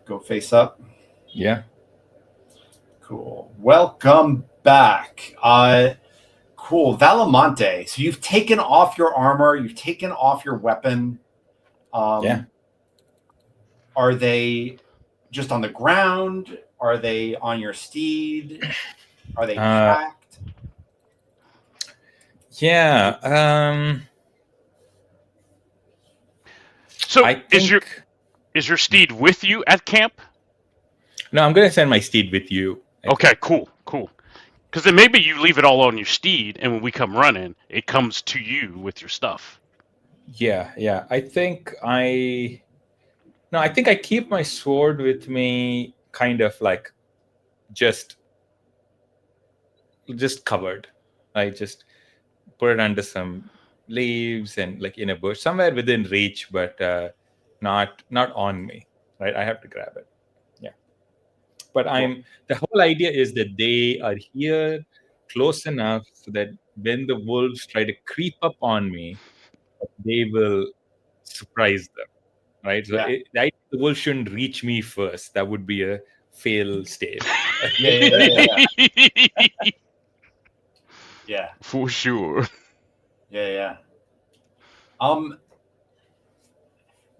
go face up. Yeah. Cool. Welcome back. Cool. Valamonte. So you've taken off your armor. You've taken off your weapon. Yeah. Are they just on the ground? Are they on your steed? Are they packed? Yeah. So I think is your steed with you at camp? no, I'm gonna send my steed with you. Okay, cool. Because then maybe you leave it all on your steed, and when we come running, it comes to you with your stuff. Yeah. I think I keep my sword with me, kind of like just covered. I just put it under some leaves and like in a bush somewhere within reach, but not on me. Right, I have to grab it. Yeah, but the whole idea is that they are here close enough so that when the wolves try to creep up on me, they will surprise them. Right, so the wolf shouldn't reach me first. That would be a fail state. Yeah. For sure. Yeah.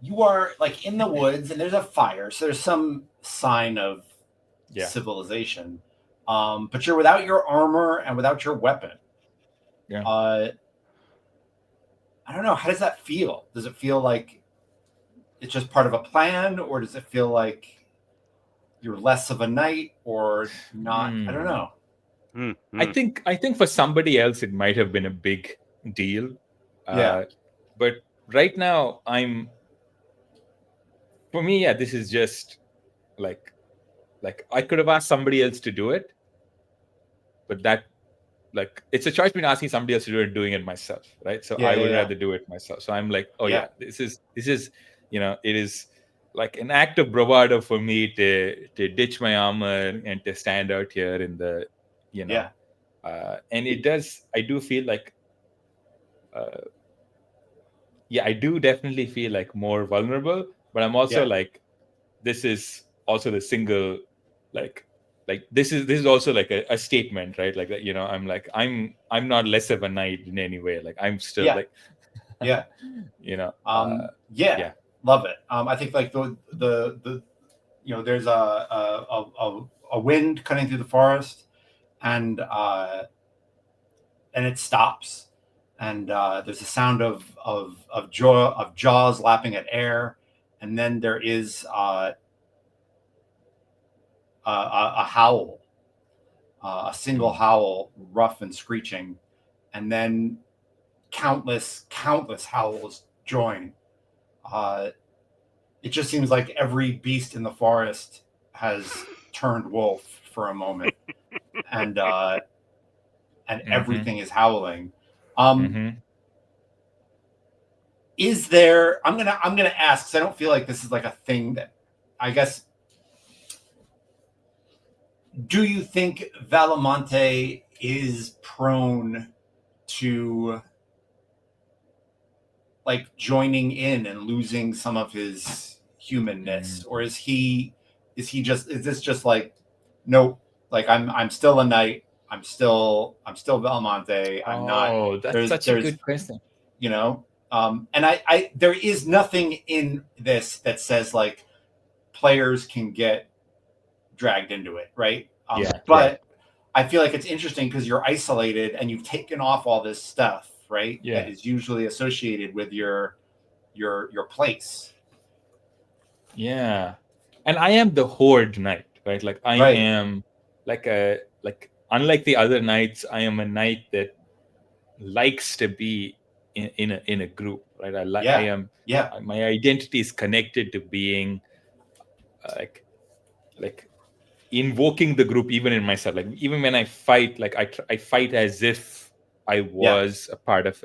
You are like in the woods and there's a fire, so there's some sign of civilization. But you're without your armor and without your weapon. Yeah. I don't know. How does that feel? Does it feel like it's just part of a plan, or does it feel like you're less of a knight or not? I don't know. I think for somebody else it might have been a big deal. But right now for me, this is just like I could have asked somebody else to do it, but that like it's a choice between asking somebody else to do it and doing it myself, right? So I would rather do it myself. So I'm like, this is it is like an act of bravado for me to ditch my armor and to stand out here in the and I do feel like I do definitely feel like more vulnerable, but I'm also like, this is also the single like this is also like a statement, right? Like that, I'm like, I'm not less of a knight in any way. Like I'm still like love it. I think like the there's a wind cutting through the forest, and it stops, and there's a sound of jaws lapping at air, and then there is a howl, a single howl, rough and screeching, and then countless howls join. It just seems like every beast in the forest has turned wolf for a moment, and everything is howling. Is there? I'm gonna ask, because I don't feel like this is like a thing that, I guess. Do you think Valamonte is prone to like joining in and losing some of his humanness, or is this just like, nope, like I'm still a knight, I'm still Valamonte, I'm not. That's such a good question. And I there is nothing in this that says like players can get dragged into it, right? But I feel like it's interesting because you're isolated and you've taken off all this stuff, right? That is usually associated with your place. Yeah, and I am the horde knight, right? Like I am like unlike the other knights, I am a knight that likes to be in a group, right? My identity is connected to being like invoking the group, even in myself. Like even when I fight, like I fight as if I was a part of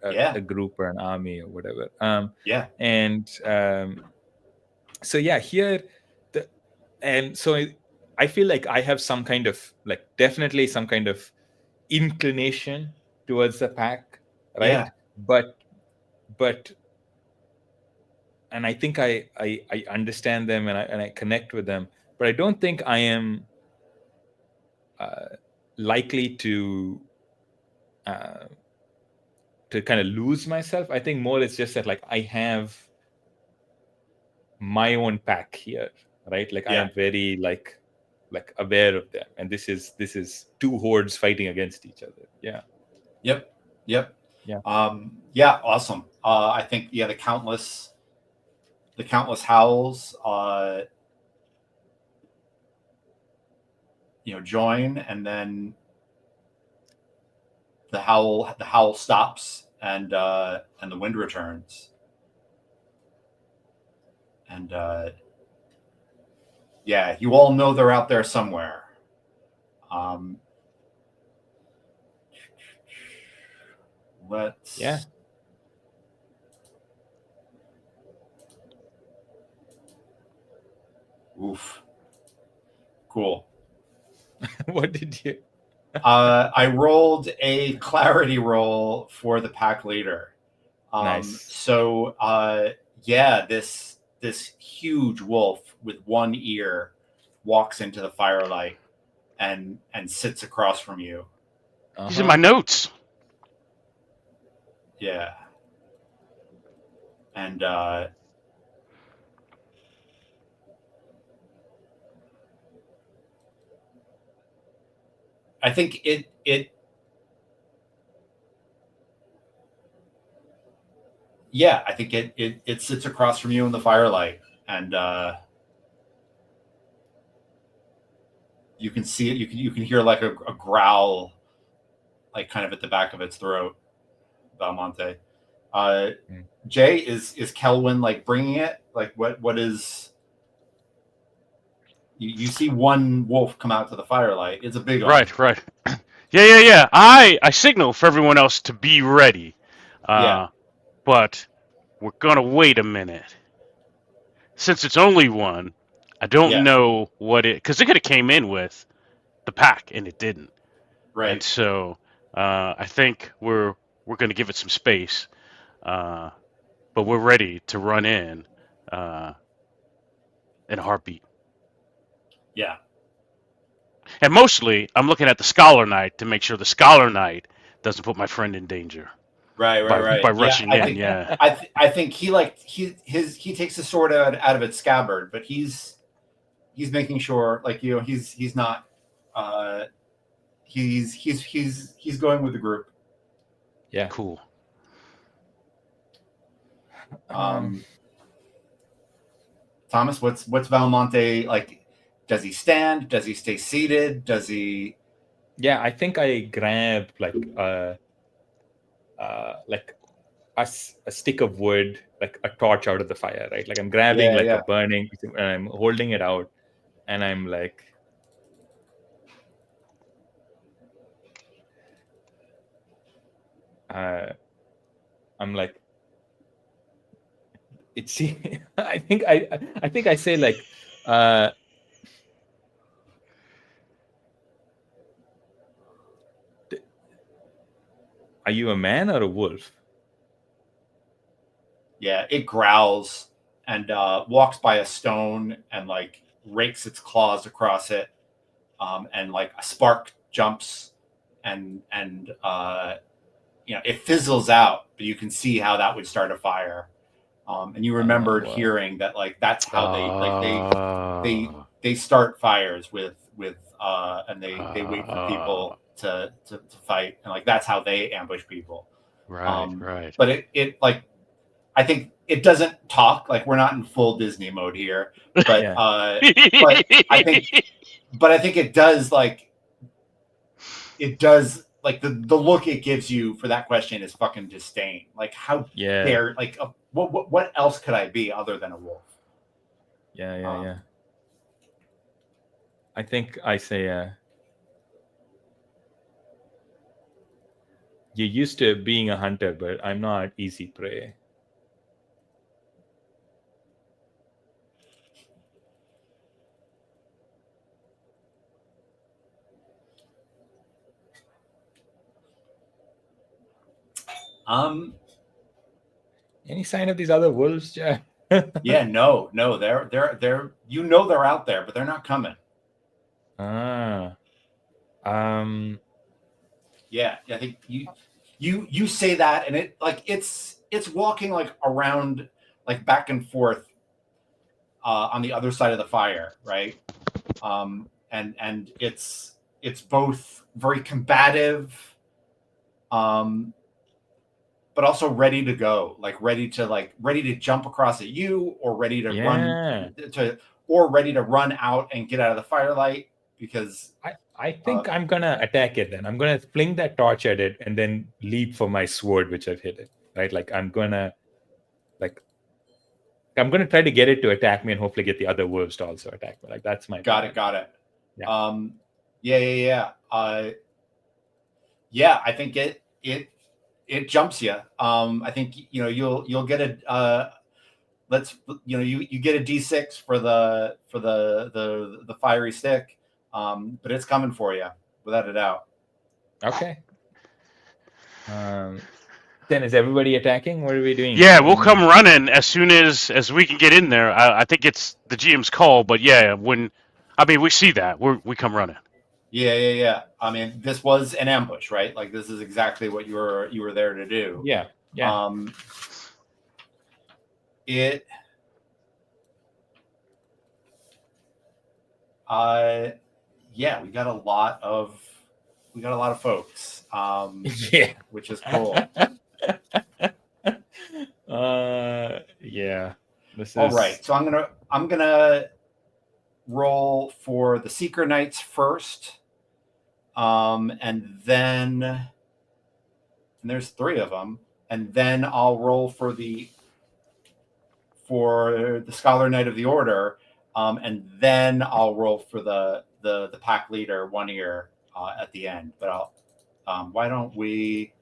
a group or an army or whatever. So here so I feel like I have some kind of like definitely some kind of inclination towards the pack, right? But and I think I understand them and I connect with them, but I don't think I am likely to kind of lose myself. I think more it's just that like I have my own pack here, right? Like I am very like aware of them, and this is two hordes fighting against each other. Yeah. Yep. Yeah. Awesome. I think the countless howls join, and then the howl stops, and the wind returns, and you all know they're out there somewhere. Let's Oof. Cool. What did you? I rolled a clarity roll for the pack leader. Nice. So, this huge wolf with one ear walks into the firelight and sits across from you. These are my notes. Yeah. And I think it I think it sits across from you in the firelight, and you can see it. You can hear like a growl, like kind of at the back of its throat. Valmonte. Jay, is Kelwin like bringing it? Like what is? You see one wolf come out to the firelight. It's a big one. Right. Yeah. I signal for everyone else to be ready. But we're gonna wait a minute. Since it's only one, I don't know what it, because it could have came in with the pack and it didn't. Right. And so I think we're gonna give it some space, but we're ready to run in a heartbeat. Yeah. And mostly, I'm looking at the Scholar Knight to make sure the Scholar Knight doesn't put my friend in danger. Right. By rushing in. I think he takes the sword out of its scabbard, but he's making sure, like, he's not he's going with the group. Yeah. Cool. Thomas, what's Valmonte like? Does he stand? Does he stay seated? Does he? Yeah, I think I grab like a stick of wood, like a torch out of the fire, right? Like I'm grabbing a burning, and I'm holding it out, and I'm like, it's. I think I say like, are you a man or a wolf? Yeah, it growls and walks by a stone and like rakes its claws across it, and like a spark jumps, and it fizzles out, but you can see how that would start a fire. And you remembered hearing that like that's how they start fires with and they wait for people to fight, and like that's how they ambush people. Right. But it like, I think it doesn't talk. Like, we're not in full Disney mode here, but but I think it does like the look it gives you for that question is fucking disdain. Like, how dare, like, what else could I be other than a wolf? Yeah. I think I say, you're used to being a hunter, but I'm not easy prey. Any sign of these other wolves, Jack? Yeah, no, they're you know they're out there, but they're not coming. Ah. Yeah, I think you say that, and it's walking like around, like back and forth on the other side of the fire, right? And it's both very combative, but also ready to go, like ready to jump across at you, or ready to ready to run out and get out of the firelight, because I think I'm gonna attack it then. I'm gonna fling that torch at it and then leap for my sword, which I've hit it. Right? Like I'm gonna try to get it to attack me and hopefully get the other wolves to also attack me. Like that's my got it. Yeah. Yeah. I think it jumps you. I think you'll get a you get a D6 for the fiery stick, but it's coming for you without a doubt. Okay. Then is everybody attacking? What are we doing? Yeah, we'll come running as soon as we can get in there. I think it's the GM's call, but yeah, we see that we come running. Yeah. I mean, this was an ambush, right? Like this is exactly what you were there to do. Yeah. Yeah, we got a lot of folks. Which is cool. Yeah. All right, so I'm gonna roll for the Seeker Knights first, and then there's 3 of them, and then I'll roll for the Scholar Knight of the Order, and then I'll roll for the pack leader One-Ear at the end. But why don't we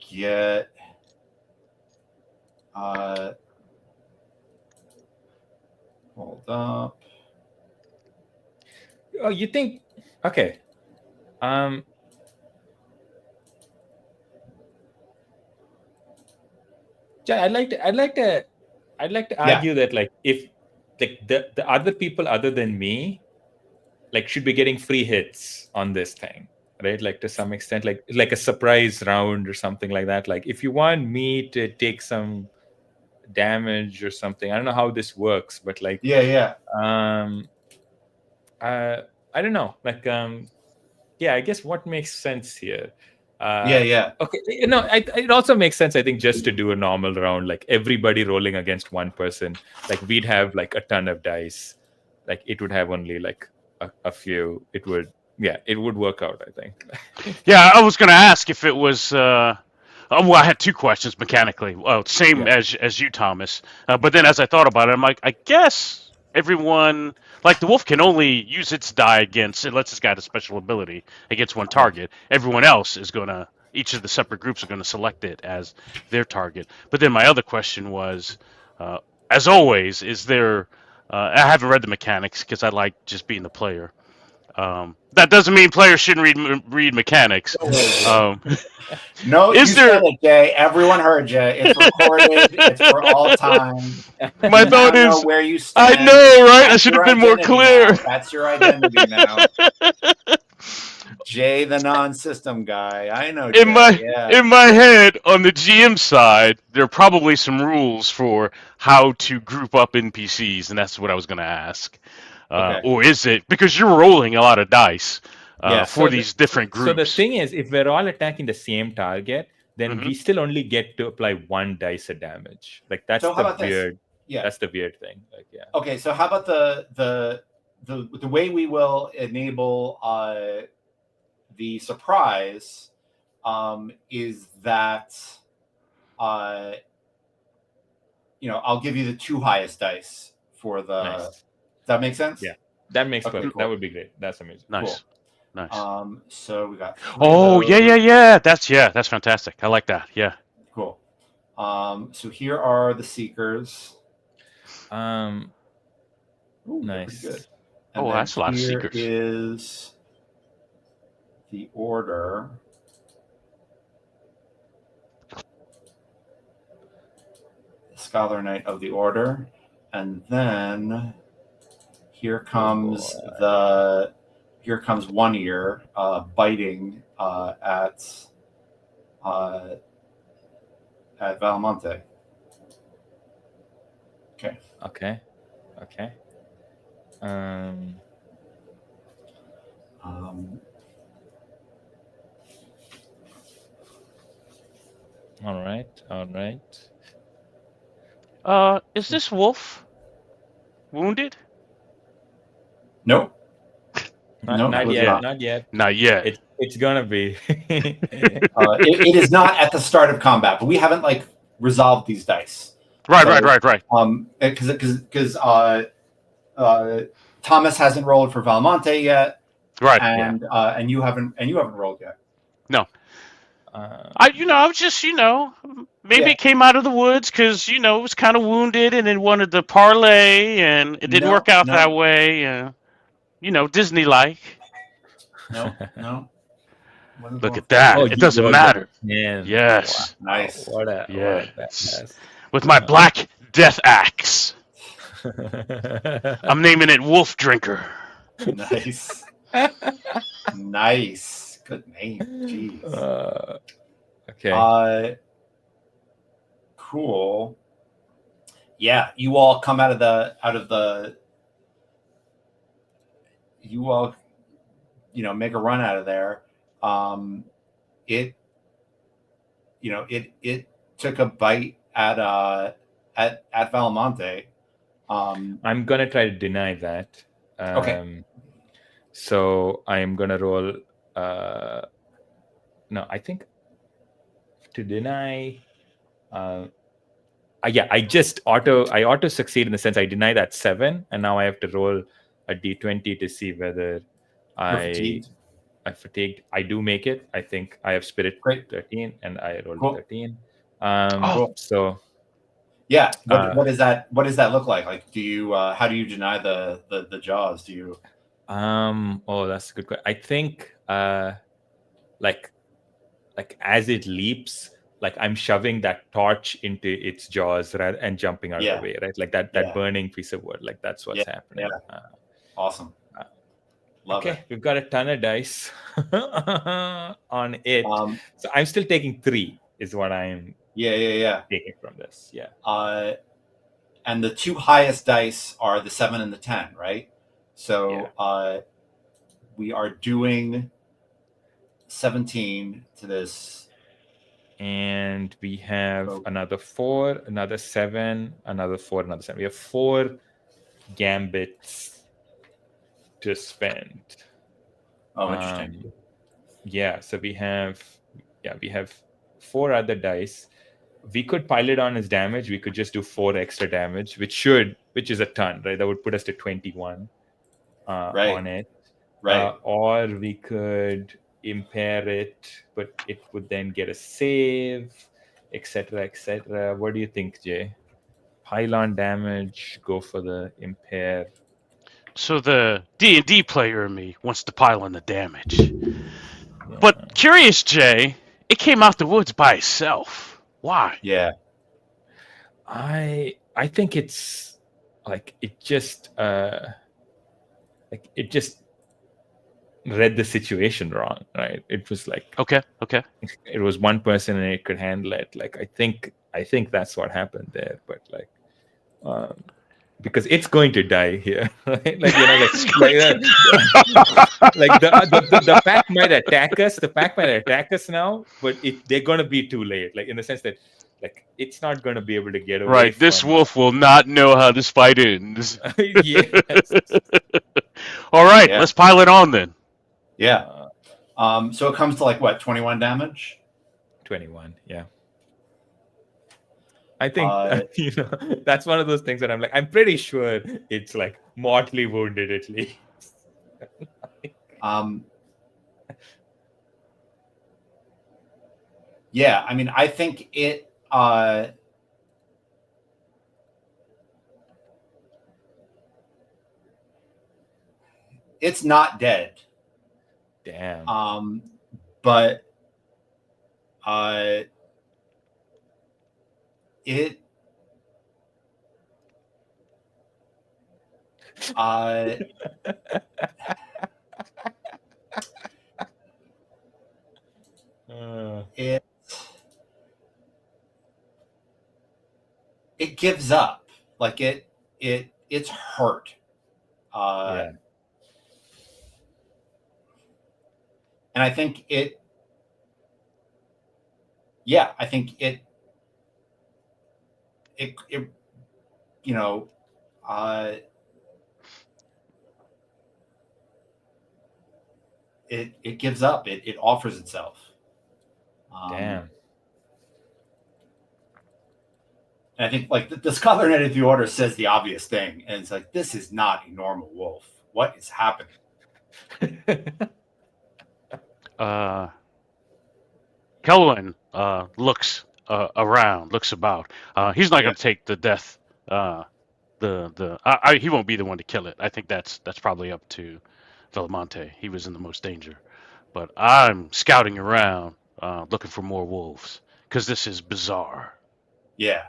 get hold up. Oh, you think? Okay. I'd like to argue that, like, if like the other people other than me, like, should be getting free hits on this thing, right? Like, to some extent, like a surprise round or something like that. Like, if you want me to take some damage or something, I don't know how this works, but like, I don't know, like, I guess what makes sense here. Okay, it also makes sense, I think, just to do a normal round, like everybody rolling against one person. Like we'd have like a ton of dice, like it would have only like a few. It would work out, I think. Yeah, I was gonna ask if it was. I had 2 questions mechanically. Well, same as you, Thomas. But then as I thought about it, I'm like, I guess everyone, like the wolf, can only use its die against, unless it's got a special ability, against one target. Everyone else is gonna. Each of the separate groups are going to select it as their target. But then my other question was, as always, is there? I haven't read the mechanics because I like just being the player. That doesn't mean players shouldn't read mechanics. No, you said it, Jay. Everyone heard you. It's recorded. It's for all time. My thought is, where you stand. I know, right? I should have been more clear. Now. That's your identity now. Jay, the non-system guy. I know. In my head, on the GM side, there are probably some rules for how to group up NPCs, and that's what I was going to ask. Or is it because you're rolling a lot of dice for these different groups? So the thing is, if we're all attacking the same target, then we still only get to apply 1 dice of damage. Like that's the weird. That's the weird thing. Like, Okay, so how about the way we will enable the surprise is that I'll give you the 2 highest dice for the. Nice. Does that make sense? Yeah, that makes perfect. Cool. That would be great. That's amazing. Nice. Cool. Nice. So we got. Yeah. That's fantastic. I like that. Yeah. Cool. So here are the Seekers. Ooh, nice. Good. And that's a lot of Seekers. Is the Order. Scholar Knight of the Order, and then here comes One-Ear biting at Valmonte. Okay. All right. Is this wolf wounded? Nope. Not yet. It's gonna be. It is not at the start of combat, but we haven't resolved these dice. Right. Because Thomas hasn't rolled for Valmonte yet, right? And you haven't rolled yet. No. I was just maybe it came out of the woods because it was kind of wounded and it wanted to parlay and it didn't work out that way. Disney-like. No. Look at that! It doesn't matter. Yes. Wow. Nice. What a badass. With my black death axe. I'm naming it Wolf Drinker. Nice. Nice. Good name. Jeez. Okay. Cool. Yeah, you all come out of the you all make a run out of there. It took a bite at Valmonte. I'm gonna try to deny that. Okay. So I am gonna roll. No, I think to deny. I auto succeed in the sense I deny that 7, and now I have to roll a d20 to see whether I fatigued. I do make it. I think I have spirit 13, and I rolled 13. Cool. So. Yeah. What does that look like? Like, do you how do you deny the jaws? Do you? Oh, that's a good question. I think like as it leaps, I'm shoving that torch into its jaws and jumping out of the way, right? Like that burning piece of wood. Like that's what's happening. Yeah. Awesome. Love it. We've got a ton of dice on it. So I'm still taking 3 is what I'm taking from this. Yeah. And the 2 highest dice are the 7 and the 10, right? So we are doing 17 to this. And we have another 4, another 7, another 4, another 7. We have 4 gambits to spend. Oh, interesting. So we have 4 other dice. We could pile it on as damage. We could just do 4 extra damage, which is a ton, right? That would put us to 21 on it. Right. Or we could impair it, but it would then get a save, etc., etc. What do you think, Jay? Pile on damage, go for the impair. So the D&D player in me wants to pile on the damage. Yeah. But curious, Jay, it came out the woods by itself. Why? Yeah. I think it's it just read the situation wrong, right? It was okay. It was one person and it could handle it. I think that's what happened there. But because it's going to die here, right? The pack might attack us. The pack might attack us now, but they're going to be too late. In the sense that it's not going to be able to get away. Right. This wolf will not know how this fight ends. Yes. All right. Let's pile it on then. Yeah. So it comes to what, 21 damage? 21, yeah. I think that's one of those things that I'm pretty sure it's mortally wounded at least. Yeah, I mean, I think it it's not dead. Damn. But it It gives up. Like it's hurt. Yeah. And I think it you know, it gives up. It offers itself. Damn. And I think like the Scholar Knight of the Order says the obvious thing, and it's like, this is not a normal wolf. What is happening? Kelwin looks around, looks about. He's not going to take the death. He won't be the one to kill it. I think that's probably up to Velamonte. He was in the most danger. But I'm scouting around, looking for more wolves, because this is bizarre. Yeah.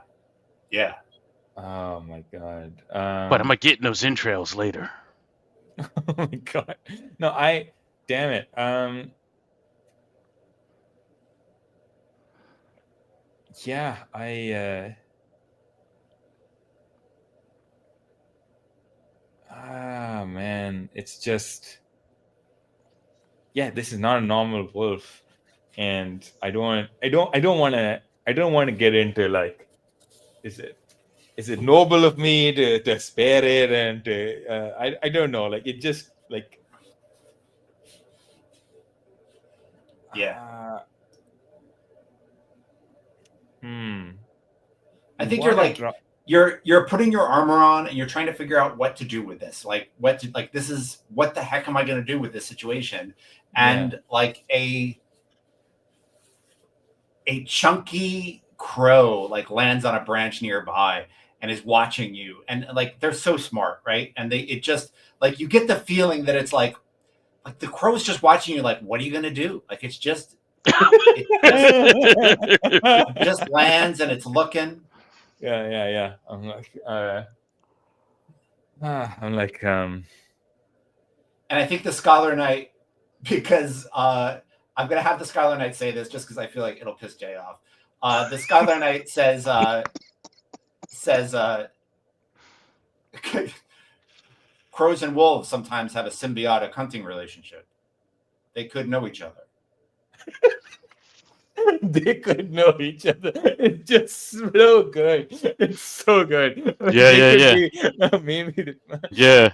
Oh my god. But I'm getting those entrails later. Oh my god. No, damn it. Yeah, man, it's just, yeah, this is not a normal wolf, and I don't want to get into like, is it noble of me to spare it, and to, I don't know, like, it just like, yeah. I You think you're wanna like you're putting your armor on and you're trying to figure out what to do with this. Like this is, what the heck am I going to do with this situation? And like a chunky crow like lands on a branch nearby and is watching you, and like they're so smart, right? And it just like, you get the feeling that it's like the crow's just watching you, like, what are you going to do? Like it just lands and it's looking. Yeah. I'm like, and I think the Scholar Knight, because I'm gonna have the Scholar Knight say this just because I feel like it'll piss Jay off. The Scholar Knight says crows and wolves sometimes have a symbiotic hunting relationship. They could know each other. They could know each other. It's just so good. It's so good. Yeah. Maybe. Yeah.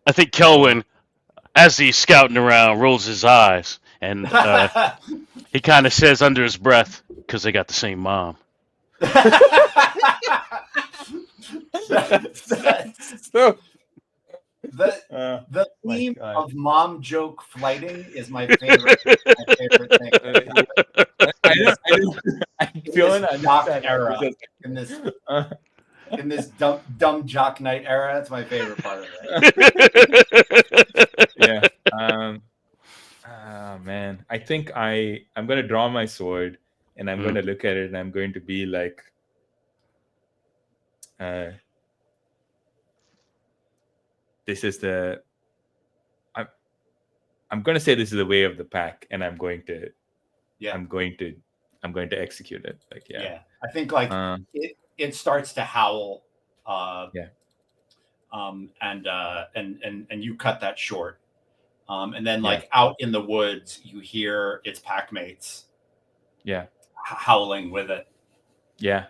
I think Kelwin, as he's scouting around, rolls his eyes, and he kind of says under his breath, because they got the same mom. So the theme of mom joke flighting is my favorite. My favorite thing. I don't understand era. In this dumb jock knight era, that's my favorite part of it. Yeah. Man, I think I'm gonna draw my sword and I'm gonna look at it and I'm going to be like, this is the. I'm going to say this is the way of the pack, and I'm going to execute it. Like, yeah. I think like it starts to howl. And you cut that short. And then like out in the woods, you hear its pack mates. Yeah. Howling with it. Yeah.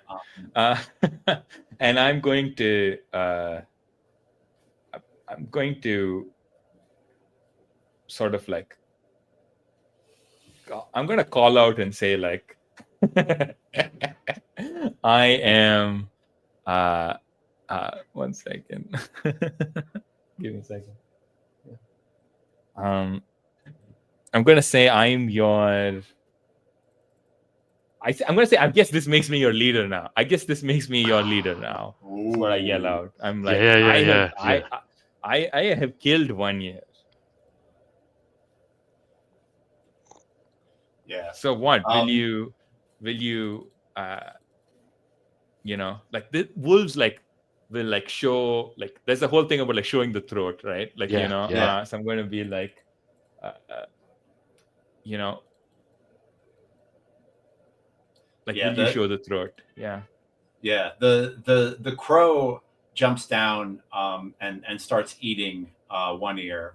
And I'm going to sort of like, I'm going to call out and say like, I am, 1 second. Give me a second. I'm going to say I'm your, I'm going to say, I guess this makes me your leader now. That's what I yell out. I'm like, I have killed 1-Ear. Yeah. So what will you like the wolves, like will like show, like there's a whole thing about like showing the throat, right? Like, Yeah, you know, yeah. so I'm going to be like, you know, like, will you show the throat? Yeah. Yeah. The crow jumps down and starts eating One-Ear.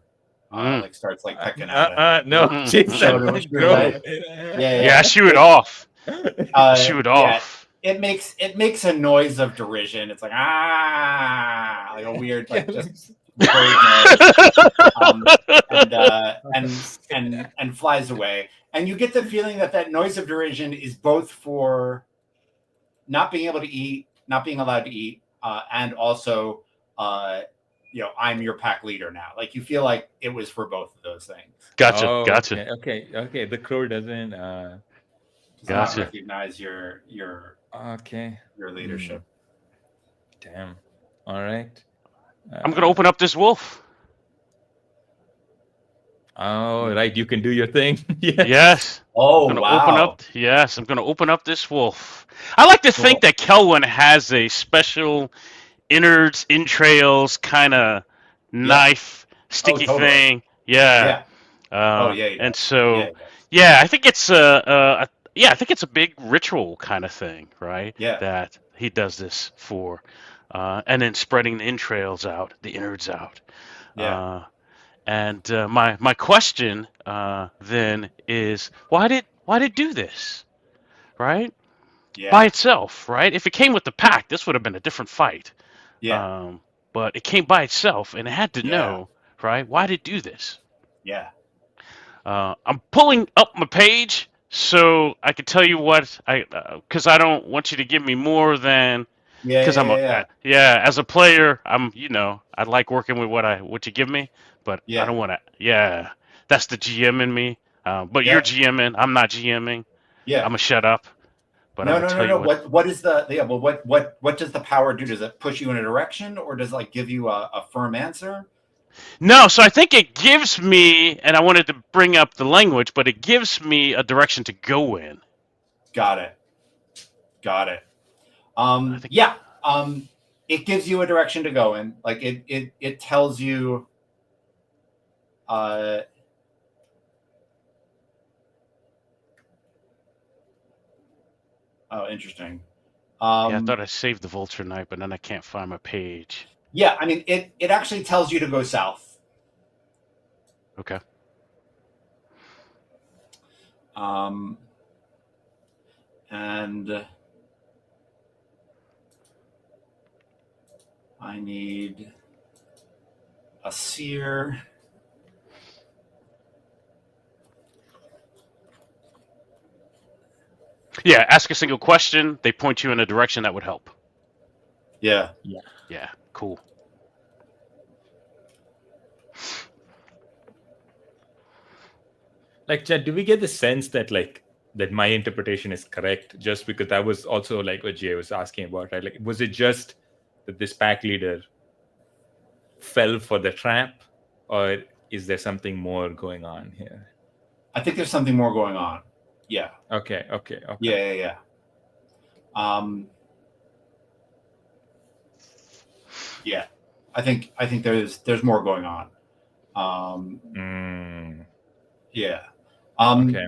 Like starts like pecking at it. No, Show Jason, it your grow. leg. Yeah, shoot it off. Shoot it off. It makes a noise of derision. It's like like a weird, like just bird noise, and flies away. And you get the feeling that noise of derision is both for not being able to eat, not being allowed to eat, and also, I'm your pack leader now. Like you feel like it was for both of those things. Gotcha. Okay. The crow doesn't does not recognize your leadership. Damn. All right. I'm gonna open up this wolf. Oh, right. You can do your thing. Yes. Oh, I'm gonna open up this wolf. I like to think that Kelwyn has a special innards, entrails kind of knife sticky thing. Yeah. And so I think it's I think it's a big ritual kind of thing, right? Yeah. That he does this for, and then spreading the entrails out, the innards out. Yeah. And my question then is, why did do this, right? Yeah. By itself, right? If it came with the pack, this would have been a different fight. Yeah. But it came by itself, and it had to know, right? Why did it do this? Yeah. I'm pulling up my page so I can tell you what because I don't want you to give me more than. Because as a player, I like working with what you give me, but I don't want to. Yeah, that's the GM in me. But you're GMing. I'm not GMing. Yeah, I'm gonna shut up. But no. What is the Well, what does the power do? Does it push you in a direction, or does it like give you a firm answer? No, so I think it gives me, and I wanted to bring up the language, but it gives me a direction to go in. Got it. It gives you a direction to go in. Like it tells you. Oh, interesting. I thought I saved the Vulture Knight, but then I can't find my page. Yeah, I mean, it actually tells you to go south. Okay. And I need a seer. Yeah, ask a single question. They point you in a direction that would help. Yeah. Yeah, cool. Like, Judd, do we get the sense that that my interpretation is correct? Just because that was also like what Jay was asking about, right? Like, was it just that this pack leader fell for the trap, or is there something more going on here? I think there's something more going on. Yeah. Okay. Yeah. Yeah. I think there's more going on. Yeah. Okay.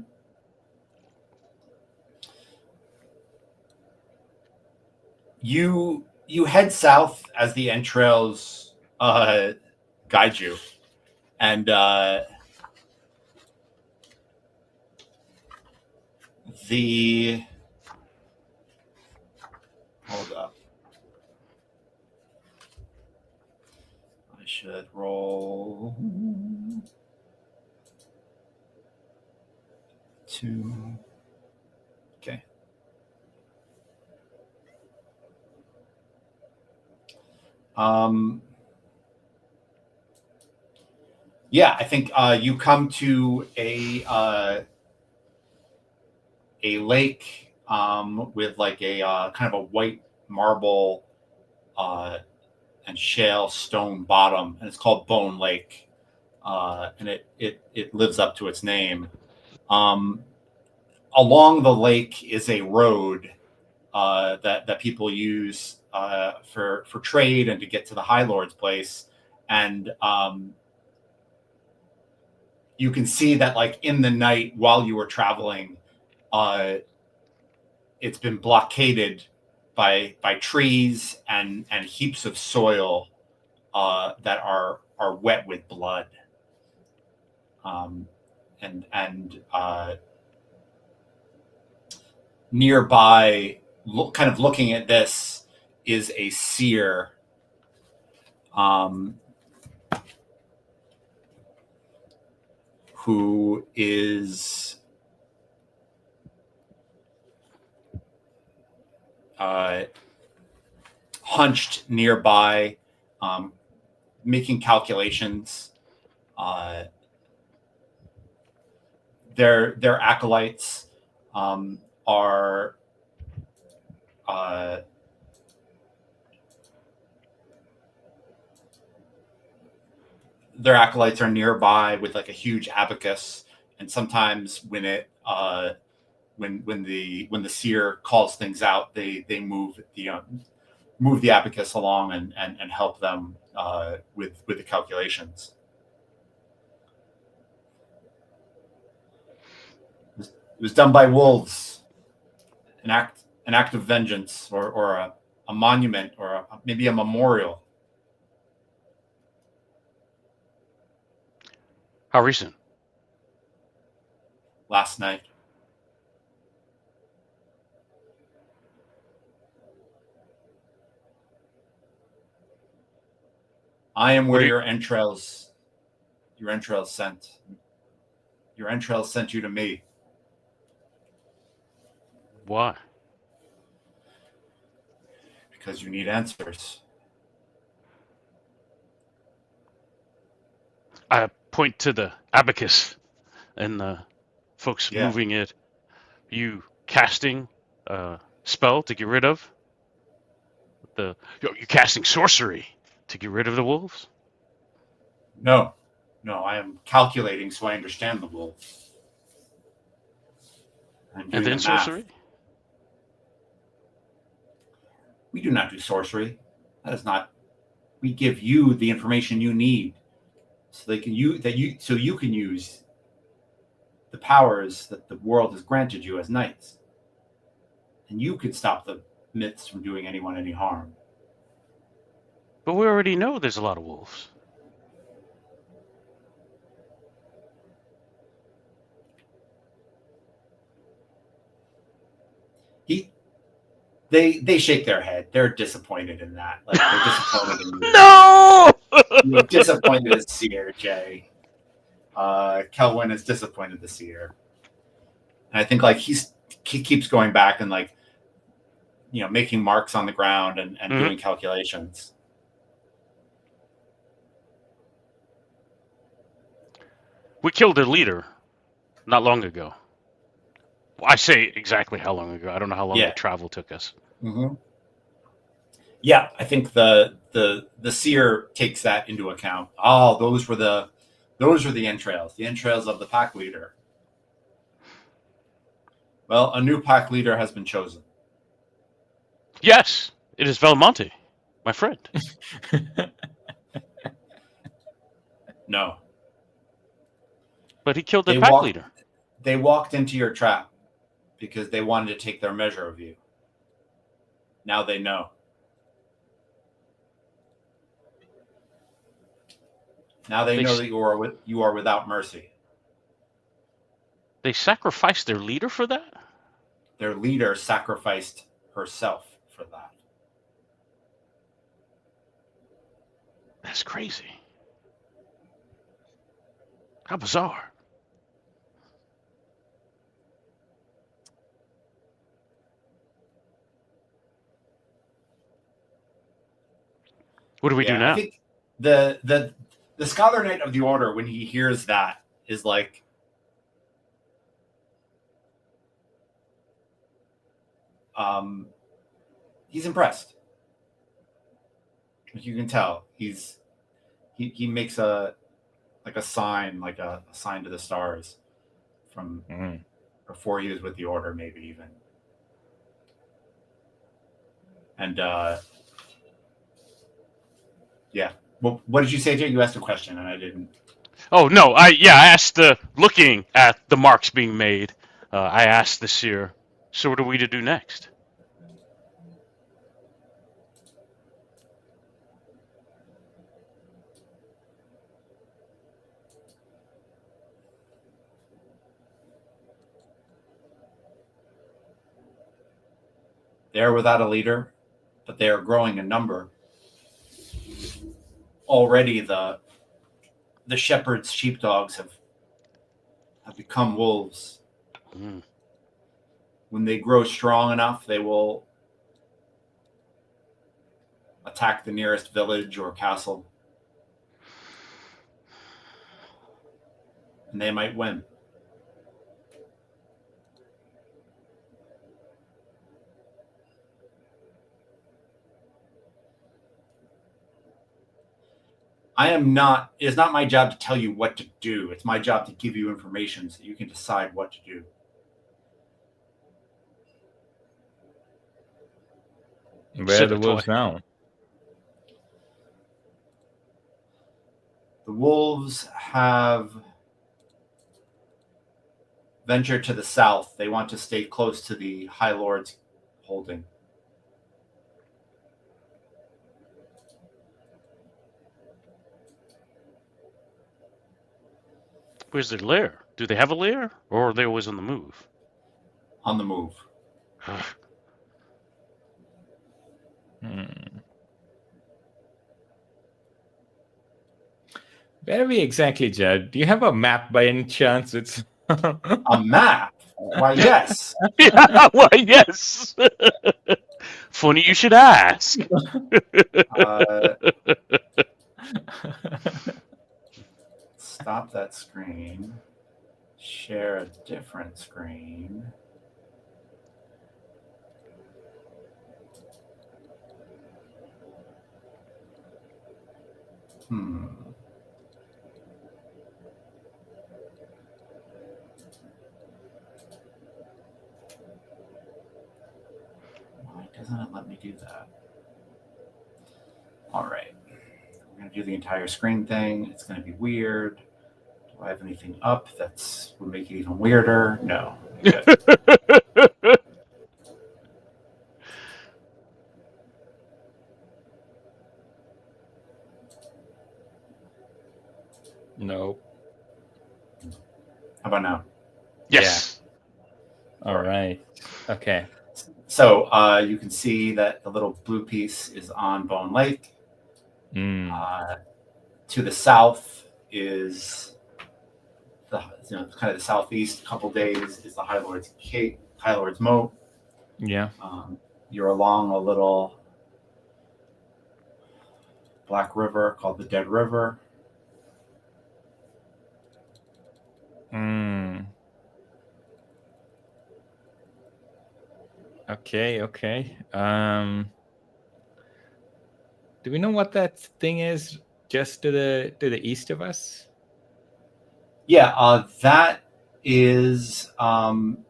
You head south as the entrails guide you, and hold up. I should roll 2. Okay. Yeah, I think you come to a lake with like a kind of a white marble and shale stone bottom, and it's called Bone Lake, and it lives up to its name. Along the lake is a road that people use for trade and to get to the High Lord's place, and you can see that like in the night while you were traveling, it's been blockaded by trees and heaps of soil that are wet with blood. And nearby, kind of looking at this, is a seer. Who is hunched nearby, making calculations. Their acolytes are nearby with like a huge abacus, and sometimes when the seer calls things out, they move the abacus along and help them with the calculations. It was done by wolves. An act of vengeance, or a monument, or maybe a memorial. How recent? Last night. I am where your entrails sent. Your entrails sent you to me. Why? Because you need answers. I point to the abacus and the folks moving it. You casting a spell to get rid of you're casting sorcery to get rid of the wolves? No, I am calculating so I understand the wolves. And then sorcery? We do not do sorcery. That is not. We give you the information you need, so you can use the powers that the world has granted you as knights, and you could stop the myths from doing anyone any harm. But we already know there's a lot of wolves. They shake their head. They're disappointed in that. Like, they're disappointed in you. No! You're disappointed as seer, Jay. Kelwyn is disappointed the seer. And I think like he keeps going back and like, making marks on the ground and doing calculations. We killed their leader not long ago. Well, I say exactly how long ago. I don't know how long the travel took us. Mm-hmm. Yeah, I think the seer takes that into account. Oh, those were the entrails. The entrails of the pack leader. Well, a new pack leader has been chosen. Yes, it is Valmonte, my friend. No. But he killed the pack leader. They walked into your trap because they wanted to take their measure of you. Now they know. Now they know that you are without mercy. They sacrificed their leader for that? Their leader sacrificed herself for that. That's crazy. How bizarre. What do we do now? I think the Scholar Knight of the Order, when he hears that, is like, he's impressed. You can tell he makes a sign, like a sign to the stars from before he was with the Order, maybe even. And yeah. Well, what did you say, Jay? You asked a question, and I didn't. Oh no, I asked looking at the marks being made. I asked the seer, so what are we to do next? They are without a leader, but they are growing in number. Already, the shepherd's sheepdogs have become wolves. Mm. When they grow strong enough, they will attack the nearest village or castle, and they might win. It is not my job to tell you what to do. It's my job to give you information so you can decide what to do. Where are the wolves now? The wolves have ventured to the south. They want to stay close to the High Lord's holding. Where's their lair? Do they have a lair, or are they always on the move? On the move. Where are we exactly, Judd? Do you have a map by any chance? It's a map? Why, yes. Yeah, why, yes. Funny you should ask. Stop that screen. Share a different screen. Why doesn't it let me do that? All right. We're going to do the entire screen thing. It's going to be weird. Do I have anything up that would make it even weirder? No. No. How about now? Yes. Yeah. All right. Okay. So you can see that the little blue piece is on Bone Lake. To the south is kind of the southeast. A couple days is the High Lord's Cape, High Lord's Moat. Yeah. You're along a little black river called the Dead River. Okay. Do we know what that thing is just to the east of us? Yeah, that is an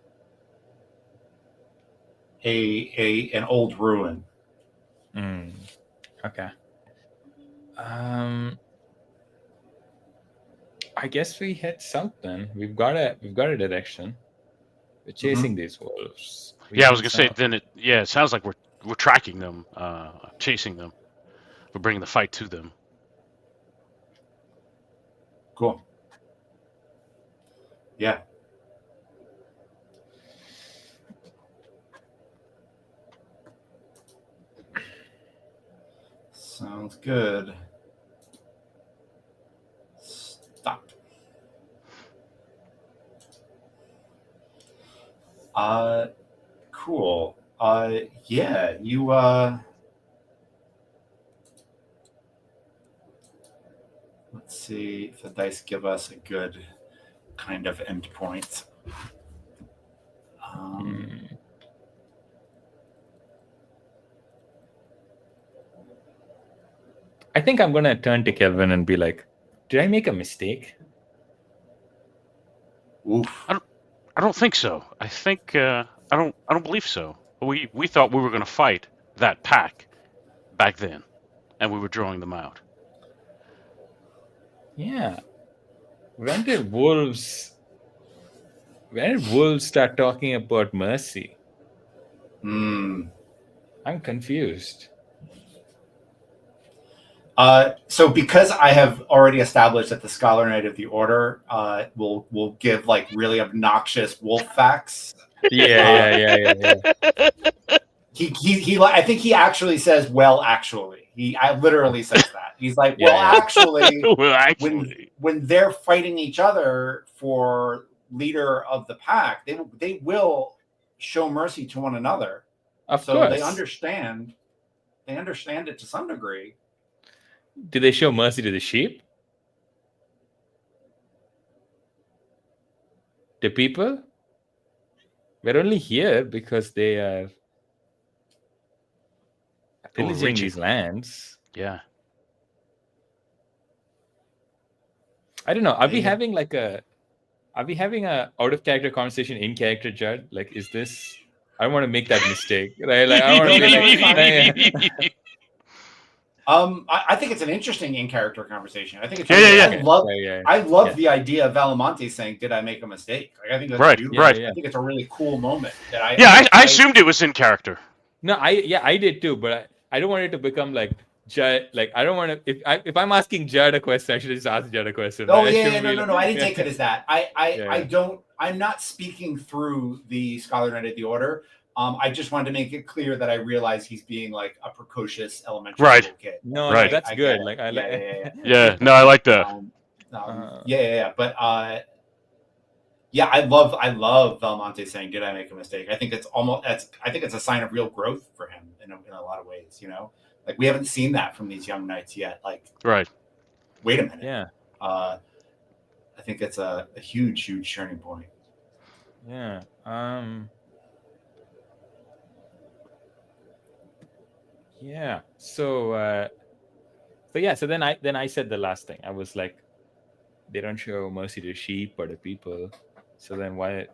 old ruin. Okay. I guess we hit something. We've got a direction. We're chasing these wolves. I was gonna say. Then it sounds like we're tracking them, chasing them. We're bringing the fight to them. Cool. Yeah. Sounds good. Stop. Cool. Yeah, you let's see if the dice give us a good kind of endpoint. I think I'm gonna turn to Kelvin and be like, "Did I make a mistake?" Oof. I don't think so. I think I don't believe so. We thought we were gonna fight that pack back then, and we were drawing them out. Yeah. When did wolves start talking about mercy? I'm confused. So because I have already established that the Scholar Knight of the Order will give like really obnoxious wolf facts. Yeah. He I think he actually says, well, actually. I literally says that. He's like, well, Yeah. actually, Well, actually, when they're fighting each other for leader of the pack, they will show mercy to one another. Of So course. they understand it to some degree. Do they show mercy to the sheep? To people? We're only here because they are pillaging these lands. Yeah. I don't know. Are we having a out of character conversation in character, Judd? Like, is this? I don't want to make that mistake, right? Like, I want to be like. I think it's an interesting in-character conversation. I think it's I love the idea of Valamonte saying, "Did I make a mistake?" Like, I think that's beautiful. Right. I think it's a really cool moment. That I assumed it was in character. No, I did too, but I don't want it to become like Judd. Like, I don't want to. If I'm asking Judd a question, I should just ask Judd a question. Oh right? No. I didn't take it as that. I don't. I'm not speaking through the Scholar Knight of the Order. I just wanted to make it clear that I realize he's being like a precocious elementary school kid. No, that's good. Like I like. Yeah. No, I like that. But I love Valmonte saying, "Did I make a mistake?" I think it's a sign of real growth for him in a lot of ways. You know, like we haven't seen that from these young knights yet. Like, wait a minute. Yeah. I think it's a huge turning point. Yeah. Yeah. So then I said the last thing. I was like, they don't show mercy to sheep or to people. So then what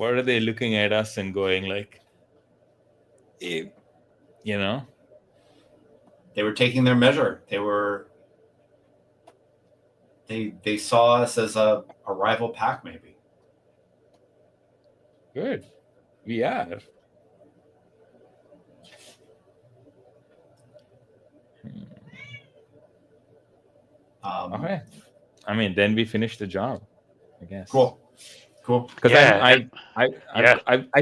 are they looking at us and going like, you know? They were taking their measure. They saw us as a rival pack, maybe. Good. We are. Okay. I mean, then we finish the job, I guess. Cool. Because I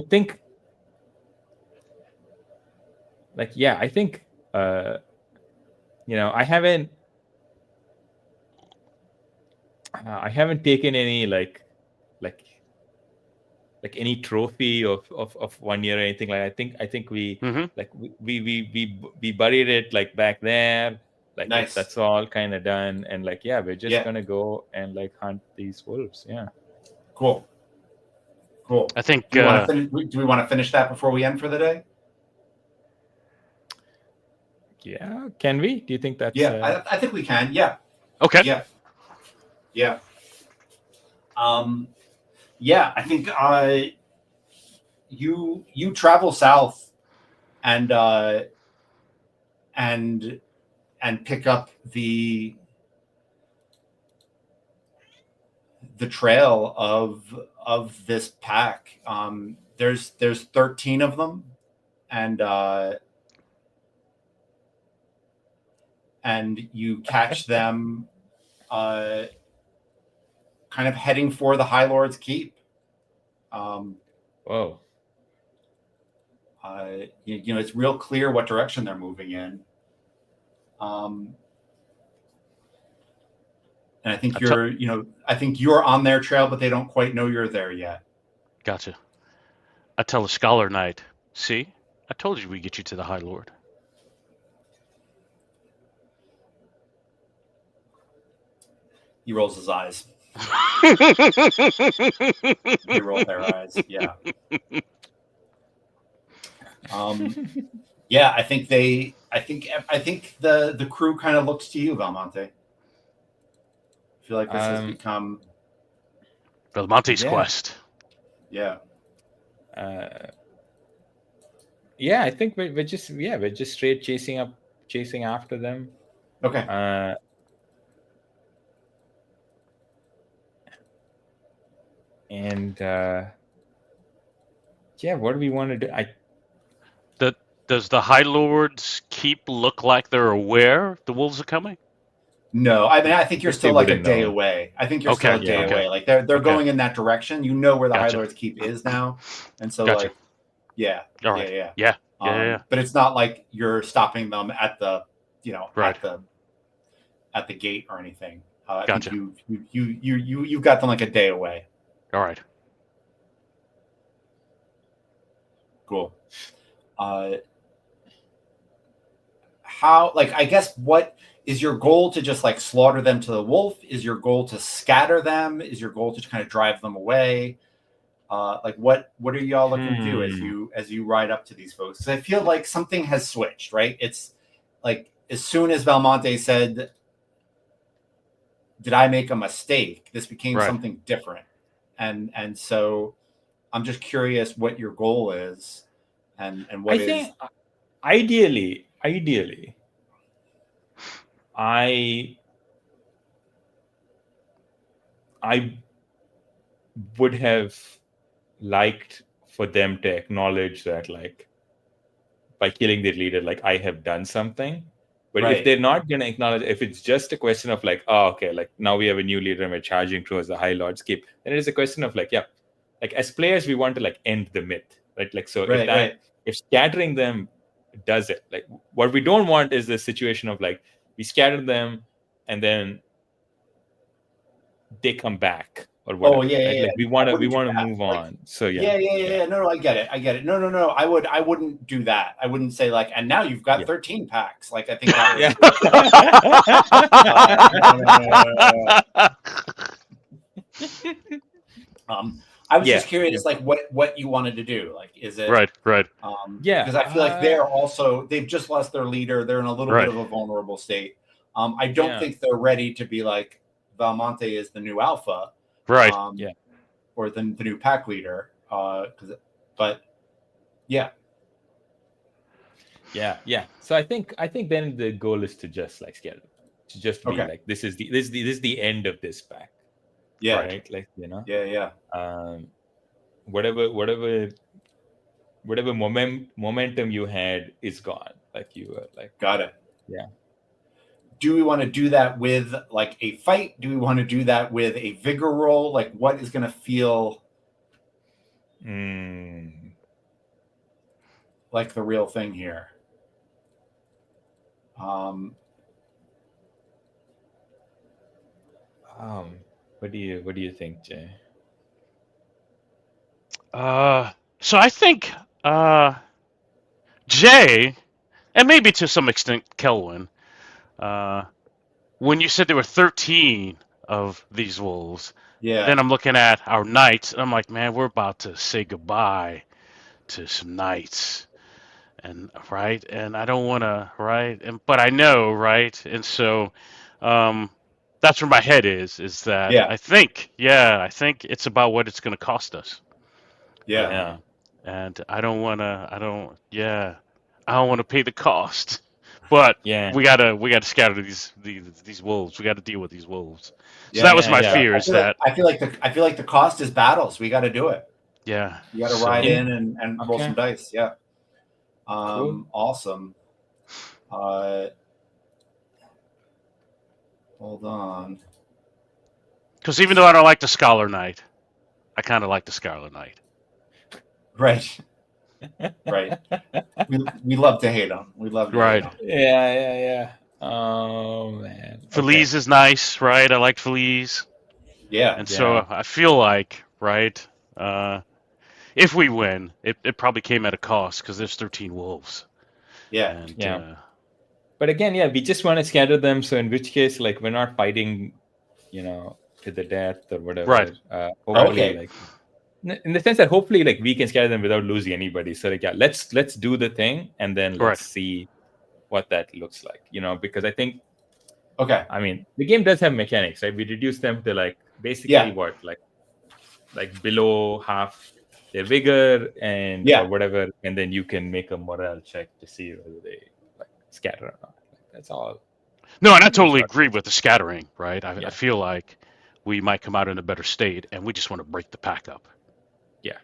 think, like, I think, I haven't taken any like any trophy of 1 year or anything. Like, I think we like we buried it like back there. Like, nice. That's all kind of done, and like we're just gonna go and like hunt these wolves. Yeah. Cool. I think. Do we want to finish that before we end for the day? Yeah. Can we? Do you think that's? Yeah, I think we can. Yeah. Okay. Yeah. I think you travel south and pick up the trail of this pack. There's 13 of them, and you catch them kind of heading for the High Lord's Keep. Whoa. It's real clear what direction they're moving in. And I think I think you're on their trail, but they don't quite know you're there yet. Gotcha. I tell the Scholar Knight, see, I told you we'd get you to the High Lord. He rolls his eyes. They roll their eyes. Yeah. I think the crew kind of looks to you, Valmonte. I feel like this has become Valmonte's quest. Yeah. Yeah, I think we're just straight chasing after them. Okay. And what do we want to do? Does the High Lord's keep look like they're aware the wolves are coming? No, I mean I think you're still like a day know. away. I think you're still a day away. Like they're going in that direction. You know where the High Lord's keep is now, and so like, yeah, all right, yeah. Yeah. But it's not like you're stopping them at the, at the gate or anything. I think you've got them like a day away. All right. Cool. How, like, I guess, what is your goal? To just like slaughter them to the wolf? Is your goal to scatter them? Is your goal to kind of drive them away? Like what are y'all looking to do as you ride up to these folks? Because I feel like something has switched, right? It's like as soon as Valmonte said, "Did I make a mistake?" This became something different, and so I'm just curious what your goal is, and what I think ideally, I would have liked for them to acknowledge that, like, by killing their leader, like, I have done something. But if they're not going to acknowledge, if it's just a question of like, oh, okay, like now we have a new leader and we're charging towards the High Lord's keep, then it is a question of like, like as players, we want to like end the myth, right? Like, so if scattering them does it, like what we don't want is the situation of like, we scatter them and then they come back or whatever. Like we want to move on. So no, I get it. No, I wouldn't do that. I wouldn't say like, and now you've got 13 packs. Like I think that I was just curious, like what you wanted to do. Like, is it right? Because I feel like they've just lost their leader. They're in a little bit of a vulnerable state. I don't think they're ready to be like, Valmonte is the new alpha, right? Or the new pack leader. But yeah. So I think then the goal is to just like scale it, to just be like, this is the end of this pack. Yeah. Right. Like whatever momentum you had is gone. Like you were like, got it. Yeah. Do we want to do that with like a fight? Do we want to do that with a vigor roll? Like what is going to feel like the real thing here? What do you think, Jay? So I think Jay, and maybe to some extent Kelwin, when you said there were 13 of these wolves, then I'm looking at our knights, and I'm like, man, we're about to say goodbye to some knights, and and I don't want to, but I know, and so that's where my head is that I think it's about what it's going to cost us. And I don't want to pay the cost. But we gotta scatter these wolves. We gotta deal with these wolves. So that was my fear. Is that I feel like the cost is battles. We got to do it. Yeah. You got to ride in and roll some dice. Yeah. Cool. Awesome. Hold on. Because even though I don't like the Scholar Knight, I kind of like the Scholar Knight. Right. We love to hate them. We love to hate them. Yeah. Oh man. Feliz is nice, right? I like Feliz. Yeah. And so I feel like, if we win, it probably came at a cost because there's 13 wolves. Yeah. But again, we just want to scatter them. So in which case, like, we're not fighting, to the death or whatever. Right. Hopefully, like, in the sense that hopefully, like, we can scatter them without losing anybody. So like, let's do the thing and then let's see what that looks like. Because I think. Okay. I mean, the game does have mechanics, right? We reduce them to like basically what, like below half they're bigger and Yeah. or whatever, and then you can make a morale check to see whether they like scatter or not. That's all. No, and I totally agree with the scattering, right? I Yeah. feel like we might come out in a better state, and we just want to break the pack up. Yeah.